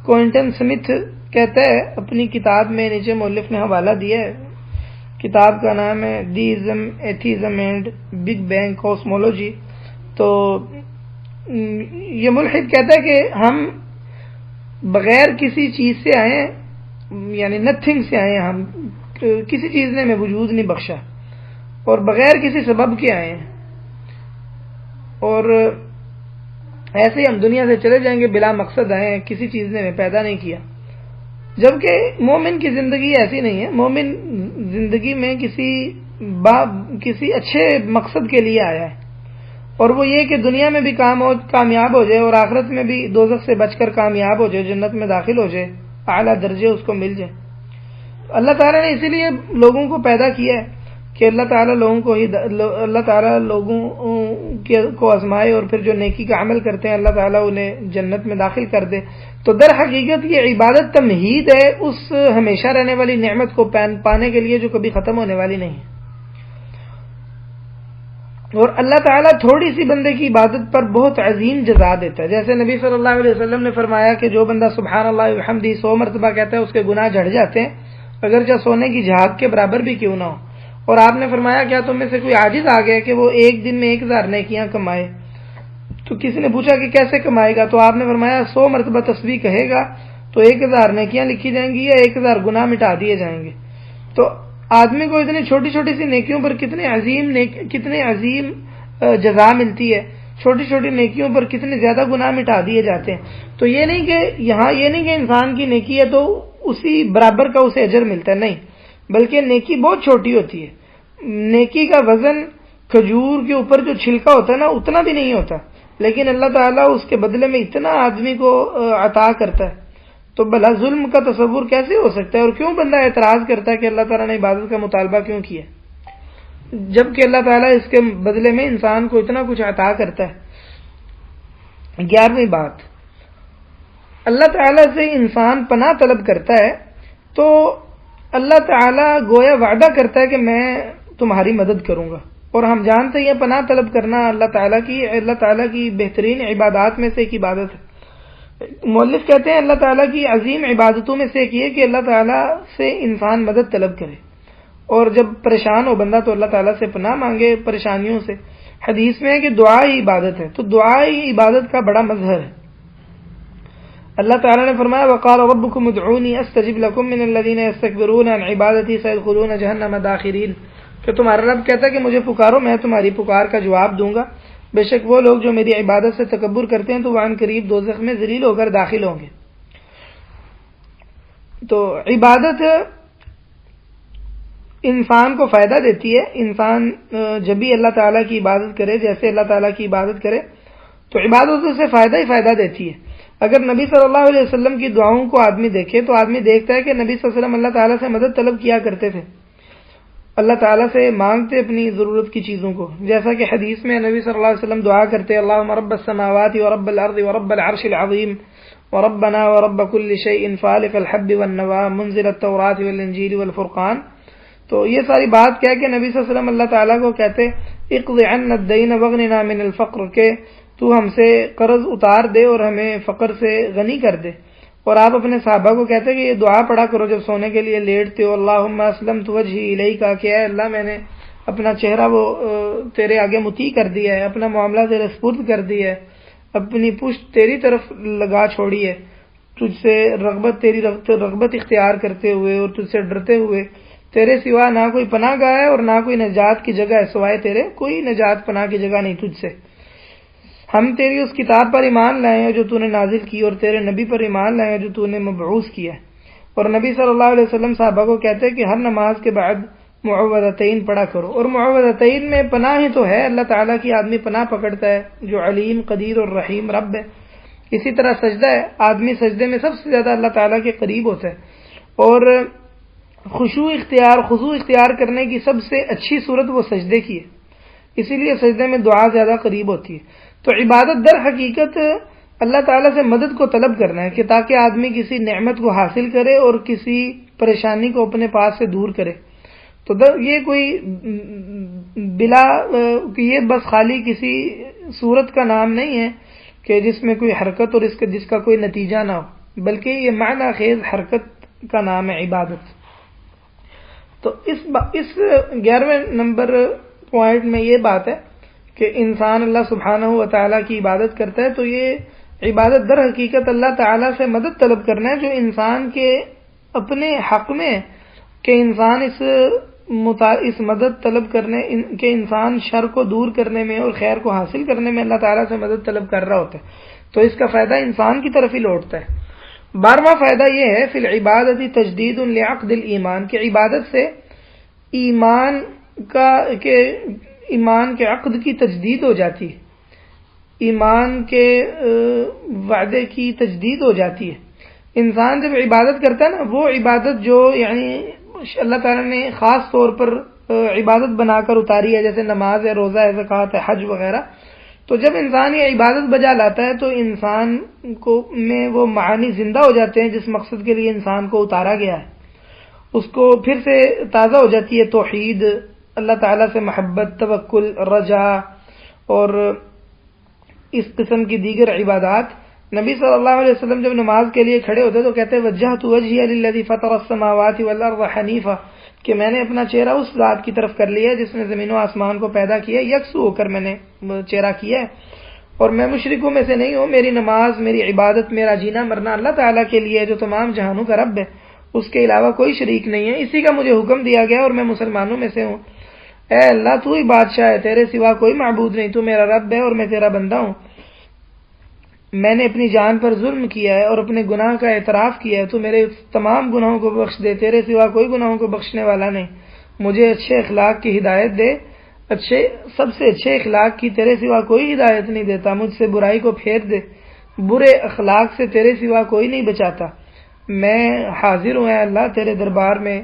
کوئنٹن سمتھ کہتا ہے اپنی کتاب میں، نیچے مؤلف نے حوالہ دیا ہے، کتاب کا نام ہے theism atheism and big bang cosmology. تو یہ ملحد کہتا ہے کہ ہم بغیر کسی چیز سے آئے، یعنی نتھنگ سے آئے ہیں، ہم کسی چیز نے ہمیں وجود نہیں بخشا اور بغیر کسی سبب کے آئے ہیں، اور ایسے ہی ہم دنیا سے چلے جائیں گے، بلا مقصد آئے ہیں، کسی چیز نے ہمیں پیدا نہیں کیا۔ جبکہ مومن کی زندگی ایسی نہیں ہے، مومن زندگی میں کسی اچھے مقصد کے لیے آیا ہے، اور وہ یہ کہ دنیا میں بھی کامیاب ہو جائے اور آخرت میں بھی دوزخ سے بچ کر کامیاب ہو جائے، جنت میں داخل ہو جائے، اعلیٰ درجے اس کو مل جائے۔ اللہ تعالیٰ نے اسی لیے لوگوں کو پیدا کیا ہے کہ اللہ تعالیٰ لوگوں کو آزمائے، اور پھر جو نیکی کا عمل کرتے ہیں اللہ تعالیٰ انہیں جنت میں داخل کر دے۔ تو در حقیقت یہ عبادت تمہید ہے اس ہمیشہ رہنے والی نعمت کو پانے کے لیے جو کبھی ختم ہونے والی نہیں ہے۔ اور اللہ تعالیٰ تھوڑی سی بندے کی عبادت پر بہت عظیم جزا دیتا ہے، جیسے نبی صلی اللہ علیہ وسلم نے فرمایا کہ جو بندہ سبحان اللہ وبحمدہ 100 مرتبہ کہتا ہے اس کے گناہ جھڑ جاتے ہیں، اگرچہ سونے کی جھاگ کے برابر بھی کیوں نہ ہو۔ اور آپ نے فرمایا کیا تم میں سے کوئی عاجز آ گیا کہ وہ ایک دن میں 1000 نیکیاں کمائے؟ تو کسی نے پوچھا کہ کیسے کمائے گا؟ تو آپ نے فرمایا 100 مرتبہ تسبیح کہے گا تو 1000 نیکیاں لکھی جائیں گی یا 1000 گناہ مٹا دیے جائیں گے۔ تو آدمی کو اتنی چھوٹی چھوٹی سی نیکیوں پر کتنے عظیم جزا ملتی ہے، چھوٹی چھوٹی نیکیوں پر کتنے زیادہ گناہ مٹا دیے جاتے ہیں۔ تو یہ نہیں کہ انسان کی نیکی ہے تو اسی برابر کا اسے اجر ملتا ہے، نہیں، بلکہ نیکی بہت چھوٹی ہوتی ہے۔ نیکی کا وزن کھجور کے اوپر جو چھلکا ہوتا ہے نا اتنا بھی نہیں ہوتا، لیکن اللہ تعالیٰ اس کے بدلے میں اتنا آدمی کو عطا کرتا ہے۔ تو بھلا ظلم کا تصور کیسے ہو سکتا ہے؟ اور کیوں بندہ اعتراض کرتا ہے کہ اللہ تعالیٰ نے عبادت کا مطالبہ کیوں کیا، جبکہ اللہ تعالیٰ اس کے بدلے میں انسان کو اتنا کچھ عطا کرتا ہے۔ 11ویں بات، اللہ تعالیٰ سے انسان پناہ طلب کرتا ہے تو اللہ تعالیٰ گویا وعدہ کرتا ہے کہ میں تمہاری مدد کروں گا، اور ہم جانتے ہیں یہ پناہ طلب کرنا اللہ تعالیٰ کی بہترین عبادات میں سے ایک عبادت ہے۔ مؤلف کہتے ہیں اللہ تعالیٰ کی عظیم عبادتوں میں سے ایک یہ کہ اللہ تعالیٰ سے انسان مدد طلب کرے، اور جب پریشان ہو بندہ تو اللہ تعالیٰ سے پناہ مانگے پریشانیوں سے۔ حدیث میں ہے کہ دعا ہی عبادت ہے، تو دعا ہی عبادت کا بڑا مظہر ہے۔ اللہ تعالیٰ نے فرمایا وقال ربکم ادعونی استجب لکم من الذین یستکبرون عن عبادتی سیدخلون جہنم داخرین، کہ تمہارا رب کہتا ہے کہ مجھے پکارو میں تمہاری پکار کا جواب دوں گا، بے شک وہ لوگ جو میری عبادت سے تکبر کرتے ہیں تو وہ عن قریب دوزخ میں ذلیل ہو کر داخل ہوں گے۔ تو عبادت انسان کو فائدہ دیتی ہے، انسان جب بھی اللہ تعالیٰ کی عبادت کرے، جیسے اللہ تعالیٰ کی عبادت کرے تو عبادت سے فائدہ ہی فائدہ دیتی ہے۔ اگر نبی صلی اللہ علیہ وسلم کی دعاؤں کو آدمی دیکھے تو آدمی دیکھتا ہے کہ نبی صلی اللہ علیہ وسلم اللہ تعالیٰ سے مدد طلب کیا کرتے تھے، اللہ تعالیٰ سے مانگتے اپنی ضرورت کی چیزوں کو، جیسا کہ حدیث میں نبی صلی اللہ علیہ وسلم دعا کرتے اللہم رب السماوات ورب الارض ورب العرش العظیم وربنا ورب كل شيء فالق الحب والنوى منزل التوراة والانجیل والفرقان۔ تو یہ ساری بات کہہ کے نبی صلی اللہ علیہ وسلم اللہ تعالیٰ کو کہتے اقض عنا الدین واغننا من الفقر، کہ تو ہم سے قرض اتار دے اور ہمیں فقر سے غنی کر دے۔ اور آپ اپنے صحابہ کو کہتے کہ یہ دعا پڑھا کرو جب سونے کے لیے لیٹتے ہو، اللہم اسلمت وجہی الیک، کہ اے اللہ میں نے اپنا چہرہ وہ تیرے آگے مطیع کر دیا ہے، اپنا معاملہ تیرے سپرد کر دیا ہے، اپنی پشت تیری طرف لگا چھوڑی ہے، تجھ سے رغبت اختیار کرتے ہوئے اور تجھ سے ڈرتے ہوئے، تیرے سوا نہ کوئی پناہ گاہ ہے اور نہ کوئی نجات کی جگہ ہے، سوائے تیرے کوئی نجات پناہ کی جگہ نہیں تجھ سے۔ ہم تیری اس کتاب پر ایمان لائے ہیں جو تو نے نازل کی، اور تیرے نبی پر ایمان لائے ہیں جو تو نے مبعوث کیا ہے۔ اور نبی صلی اللہ علیہ وسلم صحابہ کو کہتے ہیں کہ ہر نماز کے بعد معوذتین پڑھا کرو، اور معوذتین میں پناہ ہی تو ہے، اللہ تعالیٰ کی آدمی پناہ پکڑتا ہے جو علیم قدیر اور رحیم رب ہے۔ اسی طرح سجدہ ہے، آدمی سجدے میں سب سے زیادہ اللہ تعالیٰ کے قریب ہوتا ہے، اور خضوع اختیار کرنے کی سب سے اچھی صورت وہ سجدے کی ہے، اسی لیے سجدے میں دعا زیادہ قریب ہوتی ہے۔ تو عبادت در حقیقت اللہ تعالیٰ سے مدد کو طلب کرنا ہے کہ تاکہ آدمی کسی نعمت کو حاصل کرے اور کسی پریشانی کو اپنے پاس سے دور کرے۔ تو یہ کوئی یہ بس خالی کسی صورت کا نام نہیں ہے کہ جس میں کوئی حرکت اور جس کا کوئی نتیجہ نہ ہو، بلکہ یہ معنی خیز حرکت کا نام ہے عبادت۔ تو اس 11ویں نمبر پوائنٹ میں یہ بات ہے کہ انسان اللہ سبحانہ و تعالیٰ کی عبادت کرتا ہے تو یہ عبادت در حقیقت اللہ تعالیٰ سے مدد طلب کرنا ہے جو انسان کے اپنے حق میں کہ انسان اس مدد طلب کرنے کہ انسان شر کو دور کرنے میں اور خیر کو حاصل کرنے میں اللہ تعالیٰ سے مدد طلب کر رہا ہوتا ہے تو اس کا فائدہ انسان کی طرف ہی لوٹتا ہے۔ 12واں فائدہ یہ ہے فی العبادت تجدید لعقد الایمان، کہ عبادت سے ایمان کے عقد کی تجدید ہو جاتی ہے، ایمان کے وعدے کی تجدید ہو جاتی ہے۔ انسان جب عبادت کرتا ہے نا، وہ عبادت جو یعنی اللہ تعالیٰ نے خاص طور پر عبادت بنا کر اتاری ہے، جیسے نماز ہے، روزہ ہے، زکوٰۃ ہے، حج وغیرہ، تو جب انسان یہ عبادت بجا لاتا ہے تو انسان کو میں وہ معانی زندہ ہو جاتے ہیں جس مقصد کے لیے انسان کو اتارا گیا ہے، اس کو پھر سے تازہ ہو جاتی ہے توحید، اللہ تعالیٰ سے محبت، توکل، رجا اور اس قسم کی دیگر عبادات۔ نبی صلی اللہ علیہ وسلم جب نماز کے لیے کھڑے ہوتے تو کہتے ہیں وجہت وجہی للذی فطر السماوات والارض حنیفا، کہ میں نے اپنا چہرہ اس ذات کی طرف کر لیا ہے جس نے زمین و آسمان کو پیدا کیا، یکسو ہو کر میں نے چہرہ کیا ہے اور میں مشرکوں میں سے نہیں ہوں۔ میری نماز، میری عبادت، میرا جینا مرنا اللہ تعالیٰ کے لیے جو تمام جہانوں کا رب ہے، اس کے علاوہ کوئی شریک نہیں ہے، اسی کا مجھے حکم دیا گیا اور میں مسلمانوں میں سے ہوں۔ اے اللہ تو ہی بادشاہ ہے، تیرے سوا کوئی معبود نہیں، تو میرا رب ہے اور میں تیرا بندہ ہوں۔ میں نے اپنی جان پر ظلم کیا ہے اور اپنے گناہ کا اعتراف کیا ہے، تو میرے تمام گناہوں کو بخش دے، تیرے سوا کوئی گناہوں کو بخشنے والا نہیں۔ مجھے اچھے اخلاق کی ہدایت دے، سب سے اچھے اخلاق کی تیرے سوا کوئی ہدایت نہیں دیتا، مجھ سے برائی کو پھیر دے، برے اخلاق سے تیرے سوا کوئی نہیں بچاتا۔ میں حاضر ہوں اے اللہ تیرے دربار میں،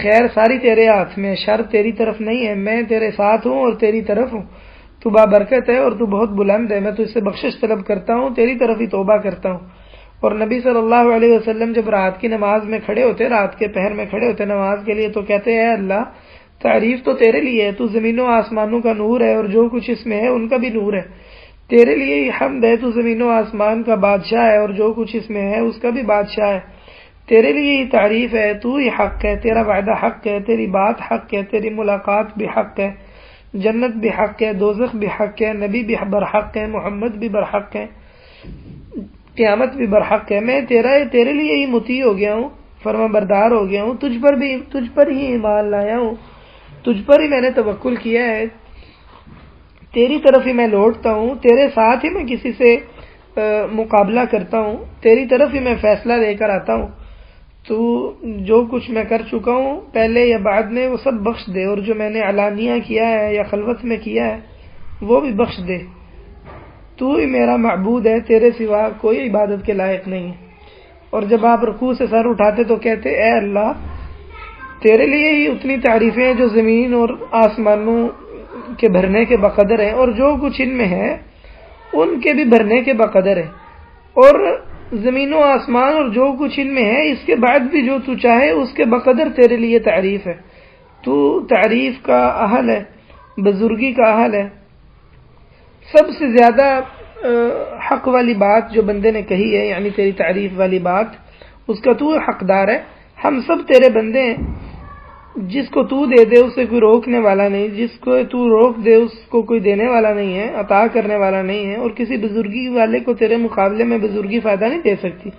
خیر ساری تیرے ہاتھ میں، شر تیری طرف نہیں ہے، میں تیرے ساتھ ہوں اور تیری طرف ہوں، تو بابرکت ہے اور تو بہت بلند ہے، میں تو اس سے بخشش طلب کرتا ہوں، تیری طرف ہی توبہ کرتا ہوں۔ اور نبی صلی اللہ علیہ وسلم جب رات کی نماز میں کھڑے ہوتے، رات کے پہر میں کھڑے ہوتے نماز کے لیے، تو کہتے ہیں اے اللہ تعریف تو تیرے لیے ہے، تو زمینوں آسمانوں کا نور ہے اور جو کچھ اس میں ہے ان کا بھی نور ہے، تیرے لیے ہی حمد ہے، تو زمین و آسمان کا بادشاہ ہے اور جو کچھ اس میں ہے اس کا بھی بادشاہ ہے، تیرے لیے ہی تعریف ہے، تو ہی حق ہے، تیرا وعدہ حق ہے، تیری بات حق ہے، تیری ملاقات بھی حق ہے، جنت بھی حق ہے، دوزخ بھی حق ہے، نبی بھی برحق ہے، محمد بھی برحق ہے، قیامت بھی برحق ہے، میں تیرے لیے ہی مطیع ہو گیا ہوں، فرما بردار ہو گیا ہوں، تجھ پر ہی ایمان لایا ہوں، تجھ پر ہی میں نے توکل کیا ہے، تیری طرف ہی میں لوٹتا ہوں، تیرے ساتھ ہی میں کسی سے مقابلہ کرتا ہوں، تیری طرف ہی میں فیصلہ لے کر آتا ہوں، تو جو کچھ میں کر چکا ہوں پہلے یا بعد میں وہ سب بخش دے، اور جو میں نے علانیہ کیا ہے یا خلوت میں کیا ہے وہ بھی بخش دے، تو ہی میرا معبود ہے، تیرے سوا کوئی عبادت کے لائق نہیں ہے۔ اور جب آپ رکوع سے سر اٹھاتے تو کہتے اے اللہ تیرے لیے ہی اتنی تعریفیں ہیں جو زمین اور آسمانوں کے بھرنے کے بقدر ہیں، اور جو کچھ ان میں ہے ان کے بھی بھرنے کے بقدر ہے، اور زمین و آسمان اور جو کچھ ان میں ہے اس کے بعد بھی جو تو چاہے اس کے بقدر تیرے لیے تعریف ہے، تو تعریف کا اہل ہے، بزرگی کا اہل ہے۔ سب سے زیادہ حق والی بات جو بندے نے کہی ہے، یعنی تیری تعریف والی بات، اس کا تو حقدار ہے، ہم سب تیرے بندے ہیں، جس کو تو دے دے اسے کوئی روکنے والا نہیں، جس کو تو روک دے اس کو کوئی دینے والا نہیں ہے، عطا کرنے والا نہیں ہے، اور کسی بزرگی والے کو تیرے مقابلے میں بزرگی فائدہ نہیں دے سکتی۔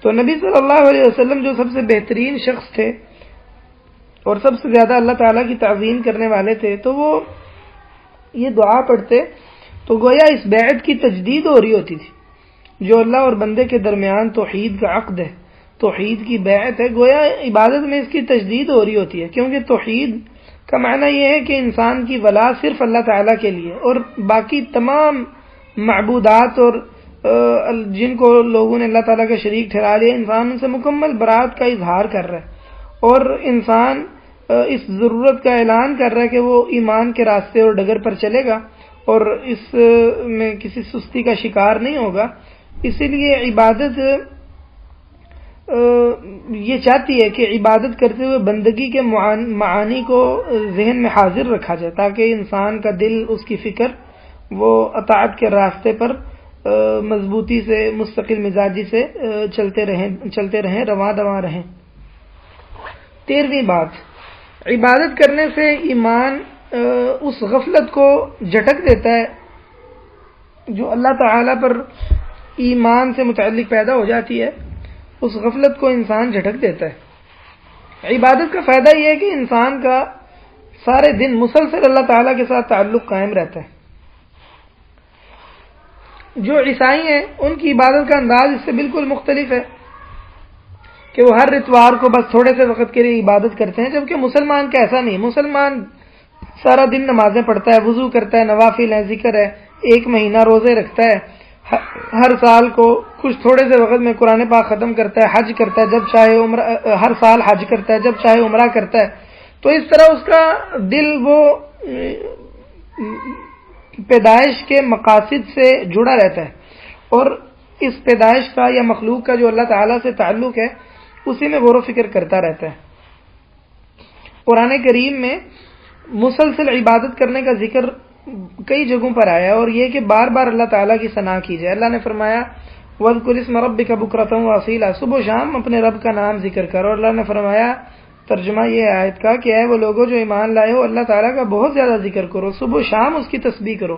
تو نبی صلی اللہ علیہ وسلم جو سب سے بہترین شخص تھے اور سب سے زیادہ اللہ تعالیٰ کی تعظیم کرنے والے تھے، تو وہ یہ دعا پڑھتے تو گویا اس بیعت کی تجدید ہو رہی ہوتی تھی، جو اللہ اور بندے کے درمیان توحید کا عقد ہے، توحید کی بیعت ہے، گویا عبادت میں اس کی تجدید ہو رہی ہوتی ہے، کیونکہ توحید کا معنی یہ ہے کہ انسان کی ولا صرف اللہ تعالیٰ کے لیے، اور باقی تمام معبودات اور جن کو لوگوں نے اللہ تعالیٰ کا شریک ٹھہرا لیا، انسان ان سے مکمل برات کا اظہار کر رہا ہے، اور انسان اس ضرورت کا اعلان کر رہا ہے کہ وہ ایمان کے راستے اور ڈگر پر چلے گا اور اس میں کسی سستی کا شکار نہیں ہوگا۔ اسی لیے عبادت یہ چاہتی ہے کہ عبادت کرتے ہوئے بندگی کے معانی کو ذہن میں حاضر رکھا جائے، تاکہ انسان کا دل، اس کی فکر وہ اطاعت کے راستے پر مضبوطی سے، مستقل مزاجی سے چلتے رہیں، رواں دواں رہیں۔ 13ویں بات، عبادت کرنے سے ایمان اس غفلت کو جھٹک دیتا ہے جو اللہ تعالیٰ پر ایمان سے متعلق پیدا ہو جاتی ہے، اس غفلت کو انسان جھٹک دیتا ہے۔ عبادت کا فائدہ یہ ہے کہ انسان کا سارے دن مسلسل اللہ تعالیٰ کے ساتھ تعلق قائم رہتا ہے۔ جو عیسائی ہیں ان کی عبادت کا انداز اس سے بالکل مختلف ہے کہ وہ ہر اتوار کو بس تھوڑے سے وقت کے لیے عبادت کرتے ہیں، جبکہ مسلمان کا ایسا نہیں۔ مسلمان سارا دن نمازیں پڑھتا ہے، وضو کرتا ہے، نوافل ہے، ذکر ہے، 1 مہینہ روزے رکھتا ہے، ہر سال کو کچھ تھوڑے سے وقت میں قرآن پاک ختم کرتا ہے، حج کرتا ہے جب چاہے عمرہ، ہر سال حج کرتا ہے جب چاہے عمرہ کرتا ہے۔ تو اس طرح اس کا دل وہ پیدائش کے مقاصد سے جڑا رہتا ہے، اور اس پیدائش کا یا مخلوق کا جو اللہ تعالیٰ سے تعلق ہے اسی میں غور و فکر کرتا رہتا ہے۔ قرآن کریم میں مسلسل عبادت کرنے کا ذکر کئی جگہوں پر آیا ہے، اور یہ کہ بار بار اللہ تعالیٰ کی ثنا کی جائے۔ اللہ نے فرمایا وَاذْكُرِ اسْمَ رَبِّكَ بُكْرَةً وَأَصِيلًا، صبح و شام اپنے رب کا نام ذکر کرو۔ اور اللہ نے فرمایا ترجمہ یہ آیت کا کہ اے وہ لوگوں جو ایمان لائے ہو اللہ تعالیٰ کا بہت زیادہ ذکر کرو، صبح و شام اس کی تسبیح کرو۔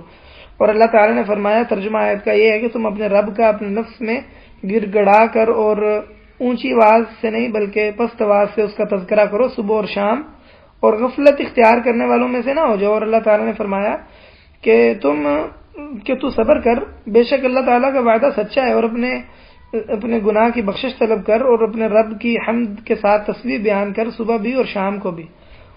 اور اللہ تعالیٰ نے فرمایا ترجمہ آیت کا یہ ہے کہ تم اپنے رب کا اپنے نفس میں گر گڑا کر اور اونچی آواز سے نہیں بلکہ پست آواز سے اس کا تذکرہ کرو صبح اور شام، اور غفلت اختیار کرنے والوں میں سے نہ ہو جاؤ۔ اور اللہ تعالیٰ نے فرمایا کہ تو صبر کر، بے شک اللہ تعالیٰ کا وعدہ سچا ہے، اور اپنے گناہ کی بخشش طلب کر اور اپنے رب کی حمد کے ساتھ تسبیح بیان کر صبح بھی اور شام کو بھی۔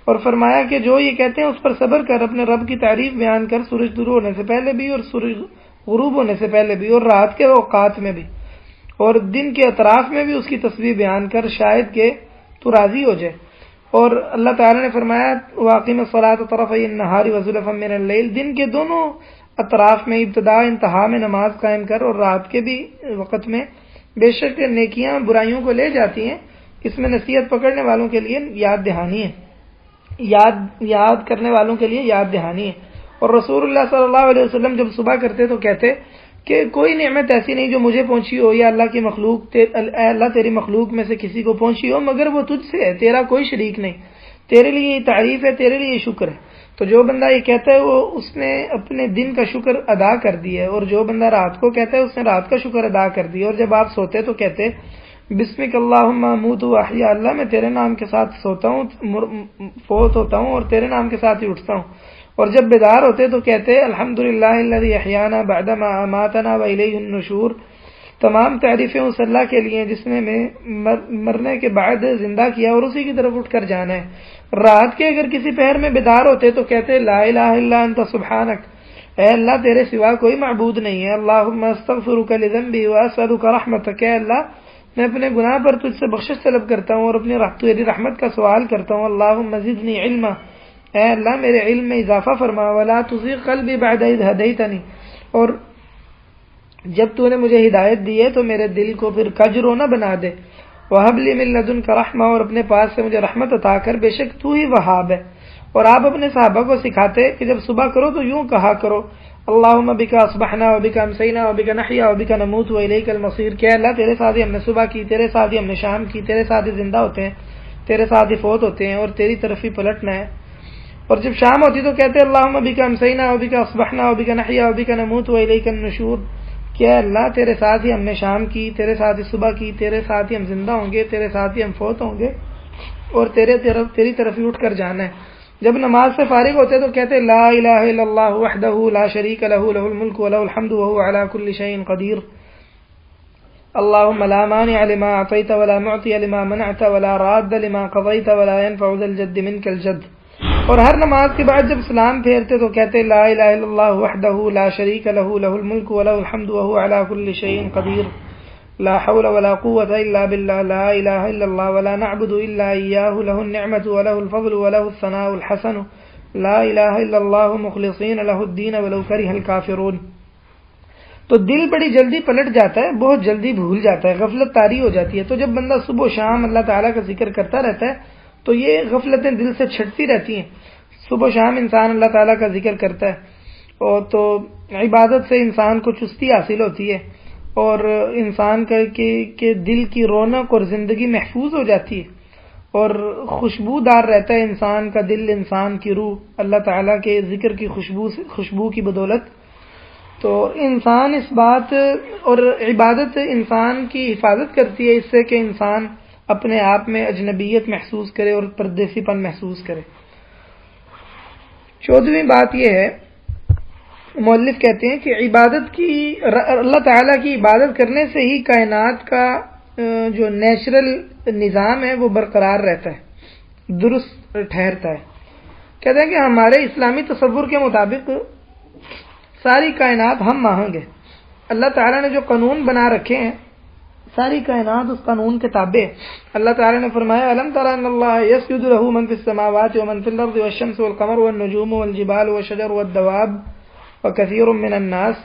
اور فرمایا کہ جو یہ کہتے ہیں اس پر صبر کر، اپنے رب کی تعریف بیان کر سورج طلوع ہونے سے پہلے بھی اور سورج غروب ہونے سے پہلے بھی، اور رات کے اوقات میں بھی اور دن کے اطراف میں بھی اس کی تسبیح بیان کر، شاید کہ تو راضی ہو جائے۔ اور اللہ تعالیٰ نے فرمایا وَأَقِمِ الصَّلَاةَ طَرَفَيِ النَّهَارِ وَزُلَفًا مِّنَ اللَّيْلِ، دن کے دونوں اطراف میں ابتدا انتہا میں نماز قائم کر، اور رات کے بھی وقت میں، بے شک نیکیاں برائیوں کو لے جاتی ہیں۔ اس میں نصیحت پکڑنے والوں کے لیے یاد دہانی ہے، یاد کرنے والوں کے لیے یاد دہانی ہے۔ اور رسول اللہ صلی اللہ علیہ وسلم جب صبح کرتے تو کہتے کہ کوئی نعمت ایسی نہیں جو مجھے پہنچی ہو یا اللہ کی مخلوق، اے اللہ تیری مخلوق میں سے کسی کو پہنچی ہو مگر وہ تجھ سے ہے، تیرا کوئی شریک نہیں، تیرے لیے یہ تعریف ہے، تیرے لیے یہ شکر ہے۔ تو جو بندہ یہ کہتا ہے وہ اس نے اپنے دن کا شکر ادا کر دیا ہے، اور جو بندہ رات کو کہتا ہے اس نے رات کا شکر ادا کر دیا۔ اور جب آپ سوتے تو کہتے بسمک اللہم اموت و احیا، اللہ میں تیرے نام کے ساتھ سوتا ہوں، فوت ہوتا ہوں اور تیرے نام کے ساتھ ہی اٹھتا ہوں۔ اور جب بیدار ہوتے تو کہتے الحمدللہ الذی احیانا بعدما اماتنا والیہ النشور، تمام تعریفیں اس اللہ کے لیے جس نے مرنے کے بعد زندہ کیا اور اسی کی طرف اٹھ کر جانا ہے۔ رات کے اگر کسی پہر میں بیدار ہوتے تو کہتے لا الہ الا انت سبحانک، اے اللہ تیرے سوا کوئی معبود نہیں ہے، اللہم استغفرک لذنبی واسألک رحمتک، اے اللہ میں اپنے گناہ پر تجھ سے بخشش طلب کرتا ہوں اور اپنی تیری رحمت کا سوال کرتا ہوں، اللہم زدنی علما، اے اللہ میرے علم میں اضافہ فرما، ولا تزغ قلبی بعد اذ ہدیتنی، اور جب تو نے مجھے ہدایت دی ہے تو میرے دل کو پھر کجرو نہ بنا دے، وہب لی من لدنک رحمہ، اور اپنے پاس سے مجھے رحمت عطا کر، بے شک تو ہی وہاب ہے۔ اور آپ اپنے صحابہ کو سکھاتے کہ جب صبح کرو تو یوں کہا کرو اللہم بک اصبحنا وبک امسینا وبک نحیا وبک نموت والیک المصیر، کہ اللہ تیرے ساتھ ہی ہم نے صبح کی، تیرے ساتھ ہی ہم نے شام کی، تیرے ساتھ ہی زندہ ہوتے ہیں، تیرے ساتھ ہی فوت ہوتے ہیں اور تیری طرف ہی پلٹنا ہے۔ اور جب شام ہوتی تو کہتے اللہم بک امسینا وبک اصبحنا وبک نحیا وبک نموت والیک النشور، کہ اللہ تیرے ساتھ ہی ہم نے شام کی، تیرے ساتھ ہی صبح کی، تیرے ساتھ ہی ہم زندہ ہوں گے، تیرے ساتھ ہی ہم فوت ہوں گے اور تیری طرف ہی اٹھ کر جانا ہے۔ جب نماز سے فارغ ہوتے تو کہتے لا الہ الا اللہ وحدہ لا شریک لہ لہ الملک ولہ الحمد وہو علی کل شیء قدیر، اللہم لا مانع لما اعطیت ولا معطی لما منعت ولا راد لما قضیت ولا ينفع ذا الجد منک الجد۔ اور ہر نماز کے بعد جب سلام پھیرتے تو کہتے لا الہ الا اللہ وحدہ لا شریک لہ لہ الملک ولہ الحمد وہو علی کل شیء قدیر، لا حول ولا قوة الا باللہ، لا الہ الا اللہ ولا نعبد الا ایاہ، لہ النعمت ولہ الفضل ولہ الثناء الحسن، لا الہ الا اللہ مخلصین لہ الدین ولو کرہ الکافرون۔ تو دل بڑی جلدی پلٹ جاتا ہے، بہت جلدی بھول جاتا ہے، غفلت طاری ہو جاتی ہے۔ تو جب بندہ صبح و شام اللہ تعالیٰ کا ذکر کرتا رہتا ہے تو یہ غفلتیں دل سے چھٹتی رہتی ہیں۔ صبح و شام انسان اللہ تعالیٰ کا ذکر کرتا ہے اور تو عبادت سے انسان کو چستی حاصل ہوتی ہے اور انسان کے دل کی رونق اور زندگی محفوظ ہو جاتی ہے اور خوشبودار رہتا ہے انسان کا دل، انسان کی روح اللہ تعالیٰ کے ذکر کی خوشبو کی بدولت۔ تو انسان اس بات اور عبادت انسان کی حفاظت کرتی ہے اس سے کہ انسان اپنے آپ میں اجنبیت محسوس کرے اور پردیسی پن محسوس کرے۔ 14ویں بات یہ ہے، مؤلف کہتے ہیں کہ عبادت کی اللہ تعالیٰ کی عبادت کرنے سے ہی کائنات کا جو نیچرل نظام ہے وہ برقرار رہتا ہے، درست ٹھہرتا ہے۔ کہتے ہیں کہ ہمارے اسلامی تصور کے مطابق ساری کائنات ہم آہنگ ہے۔ اللہ تعالیٰ نے جو قانون بنا رکھے ہیں ساری کائنات اس قانون کے تابع ہے۔ اللہ تعالیٰ نے فرمایا الم تر ان اللہ یسجد له من فی السماوات ومن فی الارض والشمس والقمر والنجوم والجبال والشجر والدواب وکثیر من الناس،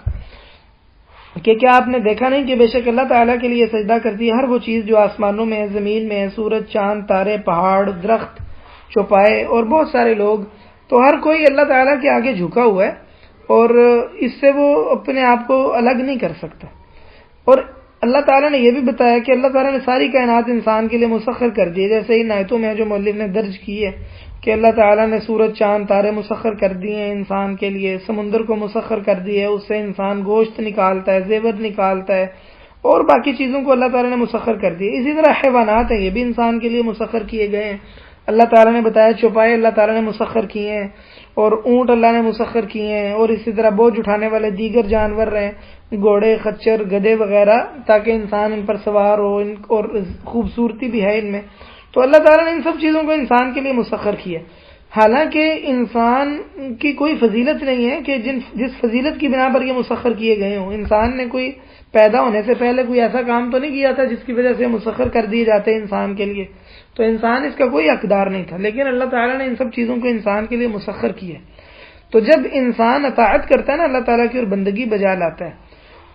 کہ کیا آپ نے دیکھا نہیں کہ بے شک اللہ تعالیٰ کے لیے سجدہ کرتی ہے ہر وہ چیز جو آسمانوں میں ہے، زمین میں ہے، سورج، چاند، تارے، پہاڑ، درخت، چوپائے اور بہت سارے لوگ، تو ہر کوئی اللہ تعالیٰ کے آگے جھکا ہوا ہے اور اس سے وہ اپنے آپ کو الگ نہیں کر سکتا۔ اور اللہ تعالیٰ نے یہ بھی بتایا کہ اللہ تعالیٰ نے ساری کائنات انسان کے لیے مسخر کر دی ہے، جیسے ان آیتوں میں جو مؤلف نے درج کی ہے کہ اللہ تعالیٰ نے سورج، چاند، تارے مسخر کر دیے ہیں انسان کے لیے، سمندر کو مسخر کر دی ہے، اس سے انسان گوشت نکالتا ہے، زیور نکالتا ہے، اور باقی چیزوں کو اللہ تعالیٰ نے مسخر کر دی ہے۔ اسی طرح حیوانات ہیں، یہ بھی انسان کے لیے مسخر کیے گئے ہیں۔ اللہ تعالیٰ نے بتایا چوپائے اللہ تعالیٰ نے مسخر کیے ہیں، اور اونٹ اللہ نے مسخر کیے ہیں، اور اسی طرح بوجھ اٹھانے والے دیگر جانور ہیں، گھوڑے، خچر، گدھے وغیرہ، تاکہ انسان ان پر سوار ہو، اور خوبصورتی بھی ہے ان میں۔ تو اللہ تعالیٰ نے ان سب چیزوں کو انسان کے لیے مسخر کیا، حالانکہ انسان کی کوئی فضیلت نہیں ہے کہ جس فضیلت کی بنا پر یہ مسخر کیے گئے ہوں۔ انسان نے کوئی پیدا ہونے سے پہلے کوئی ایسا کام تو نہیں کیا تھا جس کی وجہ سے مسخر کر دیے جاتے ہیں انسان کے لیے، تو انسان اس کا کوئی حقدار نہیں تھا، لیکن اللہ تعالیٰ نے ان سب چیزوں کو انسان کے لیے مسخر کیا۔ تو جب انسان اطاعت کرتا ہے نا اللہ تعالیٰ کی اور بندگی بجا لاتا ہے،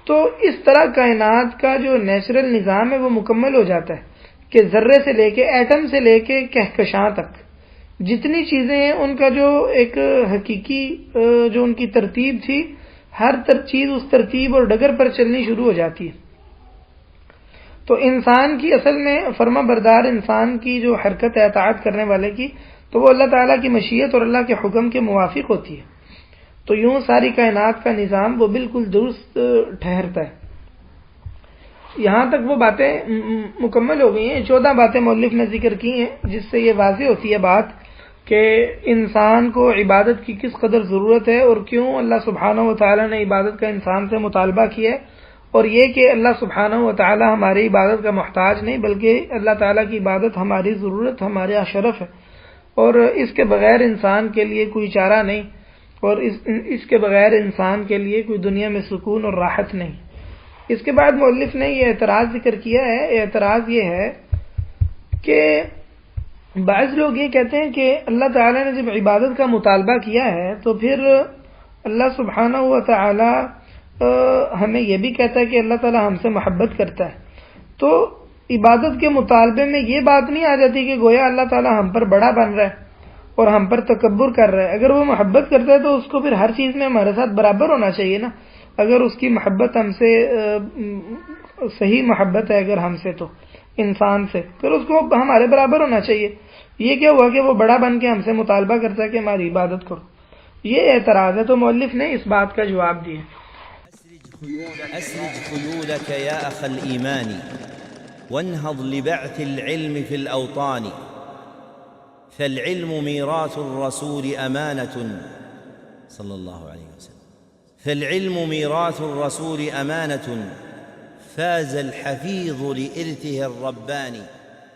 تو اس طرح کائنات کا جو نیچرل نظام ہے وہ مکمل ہو جاتا ہے کہ ذرے سے لے کے ایٹم سے لے کے کہکشاں تک جتنی چیزیں ہیں ان کا جو ایک حقیقی جو ان کی ترتیب تھی، ہر چیز اس ترتیب اور ڈگر پر چلنی شروع ہو جاتی ہے۔ تو انسان کی اصل میں فرما بردار انسان کی جو حرکت ہے اطاعت کرنے والے کی، تو وہ اللہ تعالیٰ کی مشیت اور اللہ کے حکم کے موافق ہوتی ہے۔ تو یوں ساری کائنات کا نظام وہ بالکل درست ٹھہرتا ہے۔ یہاں تک وہ باتیں مکمل ہو گئی ہیں۔ 14 باتیں مؤلف نے ذکر کی ہیں جس سے یہ واضح ہوتی ہے بات کہ انسان کو عبادت کی کس قدر ضرورت ہے اور کیوں اللہ سبحانہ و تعالیٰ نے عبادت کا انسان سے مطالبہ کیا ہے، اور یہ کہ اللہ سبحانہ و تعالیٰ ہماری عبادت کا محتاج نہیں بلکہ اللہ تعالیٰ کی عبادت ہماری ضرورت، ہمارا شرف ہے، اور اس کے بغیر انسان کے لیے کوئی چارہ نہیں، اور اس کے بغیر انسان کے لیے کوئی دنیا میں سکون اور راحت نہیں۔ اس کے بعد مؤلف نے یہ اعتراض ذکر کیا ہے، اعتراض یہ ہے کہ بعض لوگ یہ کہتے ہیں کہ اللہ تعالیٰ نے جب عبادت کا مطالبہ کیا ہے تو پھر اللہ سبحانہ و تعالیٰ ہمیں یہ بھی کہتا ہے کہ اللہ تعالیٰ ہم سے محبت کرتا ہے، تو عبادت کے مطالبے میں یہ بات نہیں آ جاتی کہ گویا اللہ تعالیٰ ہم پر بڑا بن رہا ہے اور ہم پر تکبر کر رہا ہے؟ اگر وہ محبت کرتا ہے تو اس کو پھر ہر چیز میں ہمارے ساتھ برابر ہونا چاہیے نا۔ اگر اس کی محبت ہم سے صحیح محبت ہے اگر ہم سے، تو انسان سے، پھر اس کو ہمارے برابر ہونا چاہیے۔ یہ کیا ہوا کہ وہ بڑا بن کے ہم سے مطالبہ کرتا ہے کہ ہماری عبادت کرو؟ یہ اعتراض ہے۔ تو مؤلف نے اس بات کا جواب دیا۔
أسرج خيولك يا أخ الإيمان وانهض لبعث العلم في الأوطان، فالعلم ميراث الرسول أمانة صلى الله عليه وسلم، فالعلم ميراث الرسول أمانة فاز الحفيظ لإرثه الرباني.